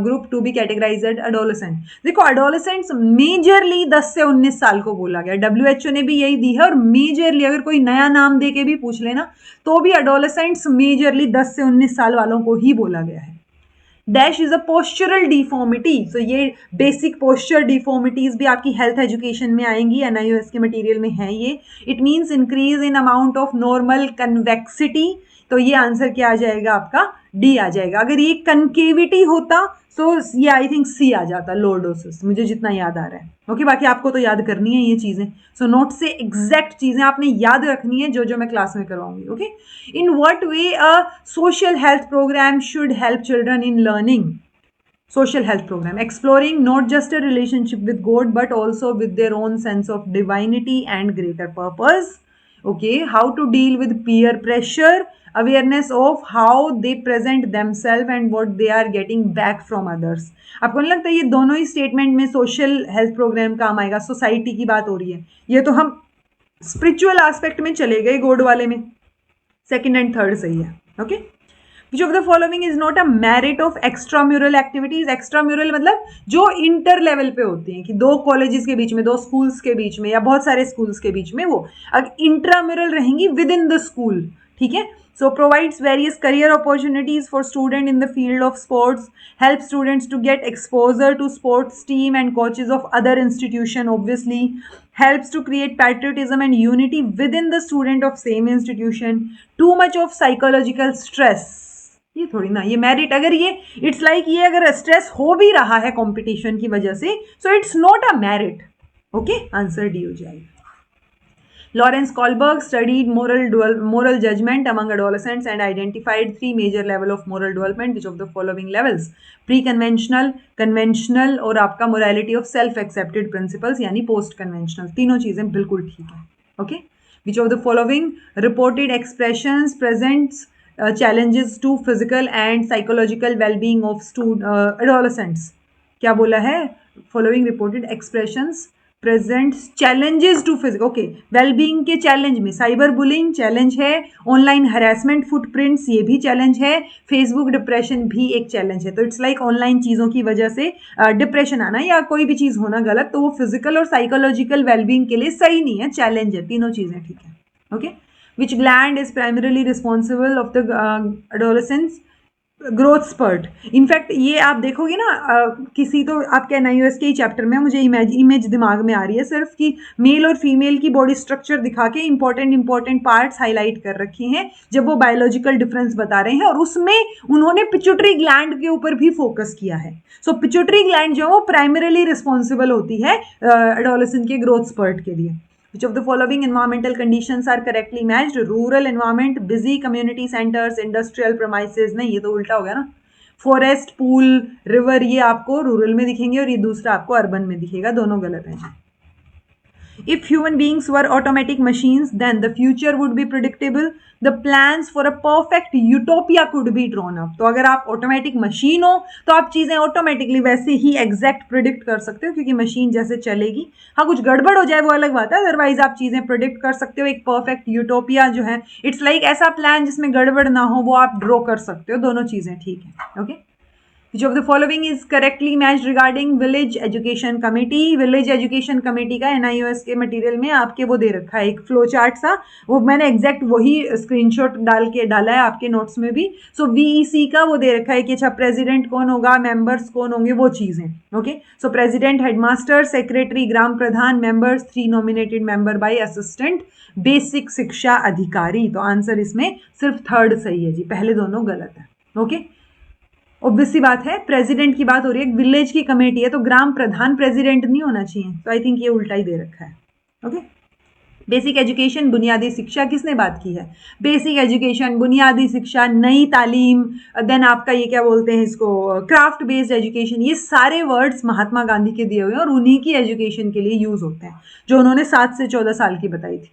group to be categorized as adolescent। देखो adolescents मेजरली 10 से 19 साल को बोला गया, WHO ने भी यही दी है, और मेजरली अगर कोई नया नाम दे के भी पूछ लेना तो भी adolescents मेजरली 10 से 19 साल वालों को ही बोला गया है। Dash is a postural deformity, so ये बेसिक पोस्चर डिफॉर्मिटीज भी आपकी हेल्थ एजुकेशन में आएंगी, NIOS के मटेरियल में है ये। It means increase in amount of normal convexity, तो ये आंसर क्या आ जाएगा आपका, डी आ जाएगा। अगर ये कनकेविटी होता तो ये आई थिंक सी आ जाता, लॉर्डोसिस, मुझे जितना याद आ रहा है। ओके, बाकी आपको तो याद करनी है ये चीज़ें, सो नोट से एग्जैक्ट चीज़ें आपने याद रखनी है जो मैं क्लास में करवाऊंगी। Okay, in what way a social health programme should help children in learning, social health program exploring not just a relationship with God but also with their own sense of divinity and greater purpose। okay, how to deal with peer pressure, awareness of how they present themselves and what they are getting back from others। आपको नहीं लगता ये दोनों ही स्टेटमेंट में सोशल हेल्थ प्रोग्राम काम आएगा? सोसाइटी की बात हो रही है, ये तो हम स्पिरिचुअल एस्पेक्ट में चले गए, गॉड वाले में सेकंड एंड थर्ड सही है। Okay, Which of the following is not a merit of extramural activities? extramural मतलब जो इंटर लेवल पे होती हैं, कि दो कॉलेजेस के बीच में, दो स्कूल्स के बीच में, या बहुत सारे स्कूल्स के बीच में, वो अगर इंट्राम्यूरल रहेंगी विद इन द स्कूल, ठीक है। So provides various career opportunities for student in the field of sports, help students to get exposure to sports team and coaches of other institution, obviously helps to create patriotism and unity within the student of same institution। too much of psychological stress, ये थोड़ी ना, ये मेरिट, अगर ये इट्स लाइक ये अगर स्ट्रेस हो भी रहा है कंपटीशन की वजह से, so it's not a merit. Okay, answer D हो जाएगा। Lawrence Kohlberg studied moral judgment among adolescents and identified 3 major level of moral development। which of the following levels? pre-conventional, conventional, और आपका morality of self-accepted principles यानी post-conventional। तीनों चीजें बिल्कुल ठीक है। Okay, which of the following reported expressions presents challenges to physical and psychological well-being of adolescents? क्या बोला है? following reported expressions presents challenges to physical, okay, wellbeing के चैलेंज में साइबर बुलिंग चैलेंज है, ऑनलाइन हरासमेंट फुटप्रिंट्स ये भी चैलेंज है, फेसबुक डिप्रेशन भी एक चैलेंज है। तो इट्स लाइक ऑनलाइन चीज़ों की वजह से डिप्रेशन आना या कोई भी चीज़ होना गलत, तो वो फिजिकल और साइकोलॉजिकल वेलबींग के लिए सही नहीं है, चैलेंज है, तीनों चीज़ें ठीक है। Okay, which gland is primarily responsible of the adolescence growth spurt. In fact ये आप देखोगे ना, किसी तो आपके NIOS के ही चैप्टर में, मुझे इमेज दिमाग में आ रही है सिर्फ, कि मेल और फीमेल की बॉडी स्ट्रक्चर दिखा के इंपॉर्टेंट पार्ट्स हाईलाइट कर रखे हैं जब वो बायोलॉजिकल डिफरेंस बता रहे हैं, और उसमें उन्होंने पिट्यूटरी ग्लैंड के ऊपर भी फोकस किया है। सो पिट्यूटरी ग्लैंड जो है वो प्राइमरीली रिस्पॉन्सिबल होती है एडोलेसेंट के ग्रोथ स्पर्ट के लिए। Which of the following environmental conditions are correctly matched? Rural environment, busy community centers, industrial premises। नहीं, ये तो उल्टा हो गया ना। फॉरेस्ट, पूल, रिवर ये आपको रूरल में दिखेंगे और ये दूसरा आपको अर्बन में दिखेगा, दोनों गलत है। If human beings were automatic machines, then the future would be predictable. The plans for a perfect utopia could be drawn up. तो अगर आप ऑटोमेटिक मशीन हो तो आप चीज़ें ऑटोमेटिकली वैसे ही एग्जैक्ट प्रिडिक्ट कर सकते हो, क्योंकि मशीन जैसे चलेगी। हाँ, कुछ गड़बड़ हो जाए वो अलग बात है, अदरवाइज आप चीज़ें प्रिडिक्ट कर सकते हो। एक परफेक्ट यूटोपिया जो है, इट्स लाइक ऐसा प्लान जिसमें गड़बड़ ना हो, वो आप ड्रॉ कर सकते हो। दोनों चीज़ें ठीक है। Okay, Which of the following is correctly matched regarding village education committee? Village education committee का NIOS के मटेरियल में आपके वो दे रखा है एक फ्लो चार्ट सा, वो मैंने एग्जैक्ट वही स्क्रीनशॉट डाला है आपके नोट्स में भी। सो VEC का वो दे रखा है कि अच्छा प्रेसिडेंट कौन होगा, मेंबर्स कौन होंगे, वो चीज़ें। Okay, so president, headmaster, secretary, gram pradhan, members, 3 nominated member by assistant, basic shiksha adhikari. तो आंसर इसमें सिर्फ थर्ड सही है जी, पहले दोनों गलत है। ओके, ऑब्वियस सी बात है, प्रेसिडेंट की बात हो रही है, विलेज की कमेटी है, तो ग्राम प्रधान प्रेसिडेंट नहीं होना चाहिए। तो आई थिंक ये उल्टा ही दे रखा है। ओके, बेसिक एजुकेशन, बुनियादी शिक्षा, किसने बात की है? बेसिक एजुकेशन, बुनियादी शिक्षा, नई तालीम, देन आपका ये क्या बोलते हैं इसको, क्राफ्ट बेस्ड एजुकेशन, ये सारे वर्ड्स महात्मा गांधी के दिए हुए हैं और उन्हीं की एजुकेशन के लिए यूज होते हैं, जो उन्होंने 7 से 14 साल की बताई थी।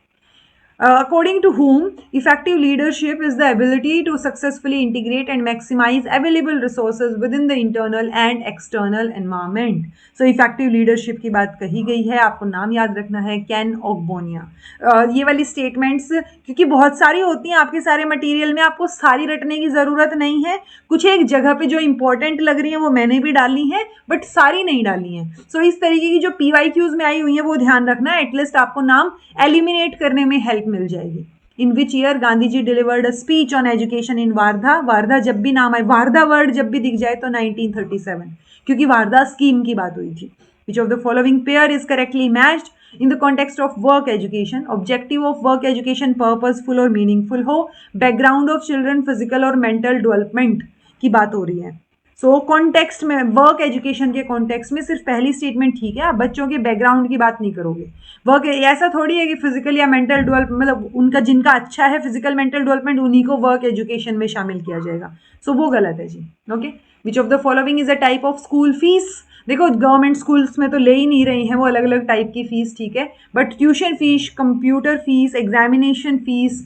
According to whom, effective leadership is the ability to successfully integrate and maximize available resources within the internal and external environment. So effective leadership की बात कही गई है, आपको नाम याद रखना है, कैन ओगबोनिया। ये वाली स्टेटमेंट्स क्योंकि बहुत सारी होती हैं आपके सारे मटेरियल में, आपको सारी रटने की ज़रूरत नहीं है। कुछ एक जगह पे जो इंपॉर्टेंट लग रही हैं वो मैंने भी डाली हैं, बट सारी नहीं डाली हैं। सो इस तरीके की जो PYQs में आई हुई हैं वो ध्यान रखना, एटलीस्ट आपको नाम एलिमिनेट करने में हेल्प मिल जाएगी। In which year Gandhi ji delivered a speech on education in Wardha? Wardha जब भी नाम आए, वारधा वर्ड जब भी दिख जाए तो 1937, क्योंकि वारधा स्कीम की बात हुई थी। विच of the following pair is correctly matched in the context of work education? Objective of work education purposeful और मीनिंगफुल हो, बैकग्राउंड ऑफ चिल्ड्रन फिजिकल और मेंटल डेवलपमेंट की बात हो रही है। सो कॉन्टेक्स्ट में, वर्क एजुकेशन के कॉन्टेक्स्ट में सिर्फ पहली स्टेटमेंट ठीक है, आप बच्चों के बैकग्राउंड की बात नहीं करोगे। वर्क ऐसा थोड़ी है कि फिजिकल या मेंटल डेवलपमेंट, मतलब उनका जिनका अच्छा है फिजिकल मेंटल डेवलपमेंट, उन्हीं को वर्क एजुकेशन में शामिल किया जाएगा। सो वो गलत है जी। Okay, which of the following is a type of school fees? देखो गवर्नमेंट स्कूल्स में तो ले ही नहीं रही हैं, वो अलग अलग टाइप की फीस, ठीक है, but tuition fees, computer fees, examination fees,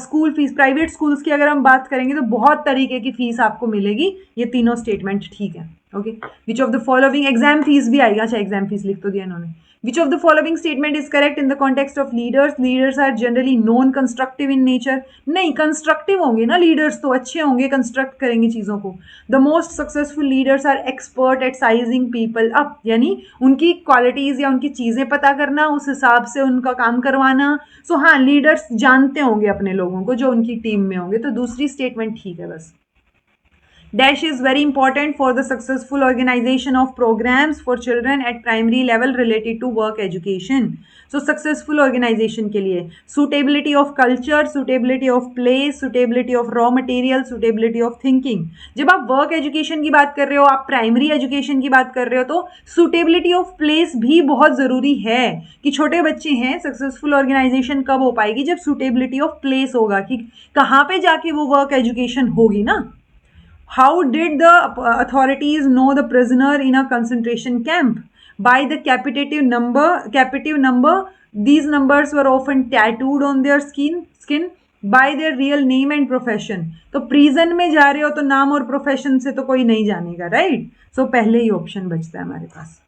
school fees, private schools की अगर हम बात करेंगे तो बहुत तरीके की फीस आपको मिलेगी। ये तीनों स्टेटमेंट ठीक है। Okay, which of the following, exam fees भी आएगा, अच्छा एग्जाम फीस लिख तो दिया इन्होंने। Which of the following statement is correct in the context of leaders? Leaders are generally non-constructive in nature. नहीं, constructive होंगे ना लीडर्स, तो अच्छे होंगे, कंस्ट्रक्ट करेंगे चीज़ों को। The most successful leaders are expert at sizing people up, यानी उनकी क्वालिटीज़ या उनकी चीज़ें पता करना, उस हिसाब से उनका काम करवाना। सो हाँ, लीडर्स जानते होंगे अपने लोगों को जो उनकी टीम में होंगे, तो दूसरी स्टेटमेंट ठीक है बस। Dash is very important for the successful organization of programs for children at primary level related to work education. So successful organization के लिए suitability of culture, suitability of place, suitability of raw material, suitability of thinking. जब आप work education की बात कर रहे हो, आप primary education की बात कर रहे हो, तो suitability of place भी बहुत ज़रूरी है कि छोटे बच्चे हैं, successful organization कब हो पाएगी? जब suitability of place होगा कि कहाँ पे जाके वो work education होगी ना। How did the authorities know the prisoner in a concentration camp? By the capitative number. These numbers were often tattooed on their skin by their real name and profession. तो prison में जा रहे हो तो नाम और profession से तो कोई नहीं जानेगा, right? So पहले ही option बचता है हमारे पास।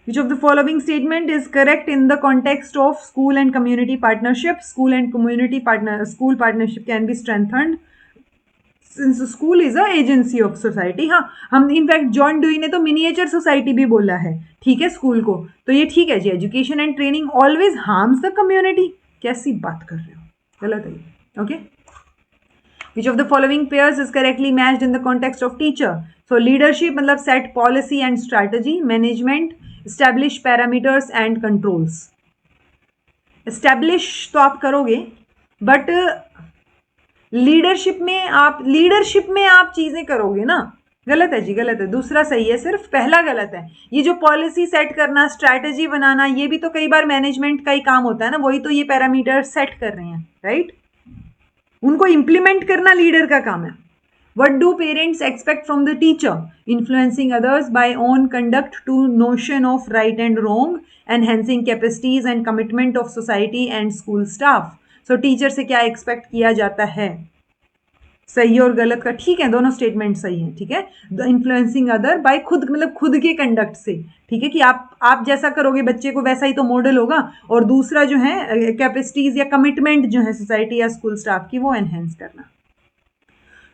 Which of the following statement is correct in the context of school and community partnership? School partnership can be strengthened since school is a agency of society. हाँ, हम इनफैक्ट जॉन डुई ने तो मिनिएचर सोसाइटी भी बोला है, ठीक है, स्कूल को, तो ये ठीक है जी। Education and training always harms the community, कैसी बात कर रहे हो, गलत है। Okay, which of the following pairs is correctly matched in the context of teacher? So leadership मतलब set policy and strategy, management establish parameters and controls. Establish तो आप करोगे, बट लीडरशिप में आप चीजें करोगे ना। गलत है जी, गलत है, दूसरा सही है, सिर्फ पहला गलत है। ये जो पॉलिसी सेट करना, स्ट्रैटेजी बनाना, ये भी तो कई बार मैनेजमेंट का ही काम होता है ना, वही तो ये पैरामीटर सेट कर रहे हैं, राइट? उनको इंप्लीमेंट करना लीडर का काम है। What do parents expect from the teacher? Influencing others by own conduct to notion of right and wrong, enhancing capacities and commitment of society and school staff. So teacher से क्या expect किया जाता है? सही और गलत का ठीक है, दोनों स्टेटमेंट सही है, ठीक है। इन्फ्लुएंसिंग अदर बाय खुद, मतलब खुद के कंडक्ट से, ठीक है, कि आप जैसा करोगे बच्चे को वैसा ही तो मॉडल होगा। और दूसरा जो है कैपेसिटीज या कमिटमेंट जो है सोसाइटी या स्कूल स्टाफ की, वो एनहेंस करना।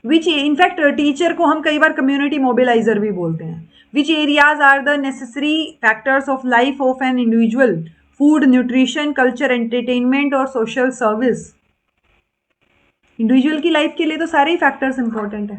विच इनफैक्ट टीचर को हम कई बार कम्युनिटी मोबिलाइजर भी बोलते हैं। Which areas are the necessary factors of life of an individual? Food, nutrition, culture, entertainment और सोशल सर्विस। इंडिविजुअल की लाइफ के लिए तो सारे ही फैक्टर्स इंपॉर्टेंट है।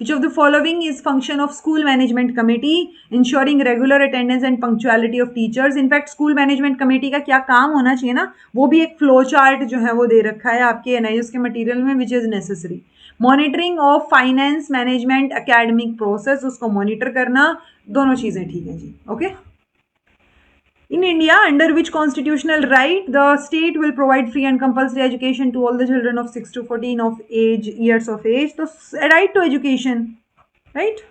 Which of the following is function of school management committee? Ensuring regular attendance and punctuality of teachers. In fact school management committee का क्या काम होना चाहिए ना, वो भी एक फ्लो चार्ट जो है वो दे रखा है आपके एनआईएस के मटेरियल में, which is necessary. Monitoring of finance management academic process, उसको मॉनिटर करना, दोनों चीजें ठीक है जी, okay. In India, under which constitutional right the state will provide free and compulsory education to all the children of 6 to 14 of age years of age? So right to education, right?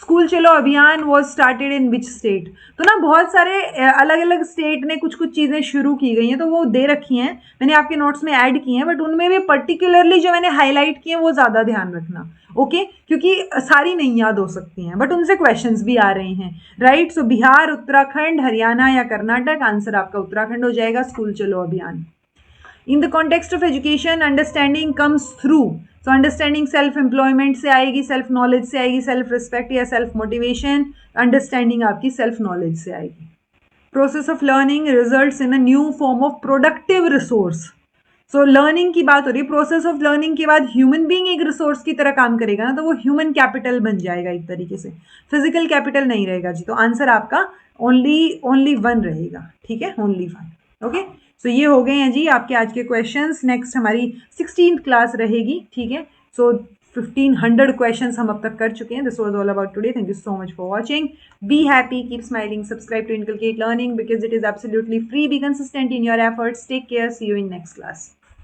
School चलो अभियान was started in which state? तो ना बहुत सारे अलग अलग स्टेट ने कुछ कुछ चीज़ें शुरू की गई हैं, तो वो दे रखी हैं, मैंने आपके नोट्स में ऐड की हैं, बट उनमें भी पर्टिकुलरली जो मैंने हाईलाइट किए हैं वो ज़्यादा ध्यान रखना, ओके, क्योंकि सारी नहीं याद हो सकती हैं, बट उनसे क्वेश्चंस भी आ रहे हैं, राइट? सो बिहार, उत्तराखंड, हरियाणा या कर्नाटक, आंसर आपका उत्तराखंड हो जाएगा, स्कूल चलो अभियान। इन the context of education understanding comes through, so understanding self employment से आएगी, सेल्फ नॉलेज से आएगी, सेल्फ रिस्पेक्ट या सेल्फ मोटिवेशन, अंडरस्टैंडिंग आपकी सेल्फ नॉलेज से आएगी। Process of learning results in a new form of productive resource. So learning की बात हो रही है, प्रोसेस ऑफ लर्निंग के बाद ह्यूमन बीइंग एक रिसोर्स की तरह काम करेगा ना, तो वो ह्यूमन कैपिटल बन जाएगा एक तरीके से, फिजिकल कैपिटल नहीं रहेगा जी। तो आंसर आपका ओनली वन रहेगा, ठीक है, ओनली वन, ओके। सो ये हो गए हैं जी आपके आज के क्वेश्चंस। नेक्स्ट हमारी 16th क्लास रहेगी, ठीक है। सो 1500 क्वेश्चंस हम अब तक कर चुके हैं। This was all about today. Thank you so much for watching. Be happy, keep smiling, subscribe to inculcate learning because it is absolutely free. Be consistent in your efforts. Take care. See you in next class.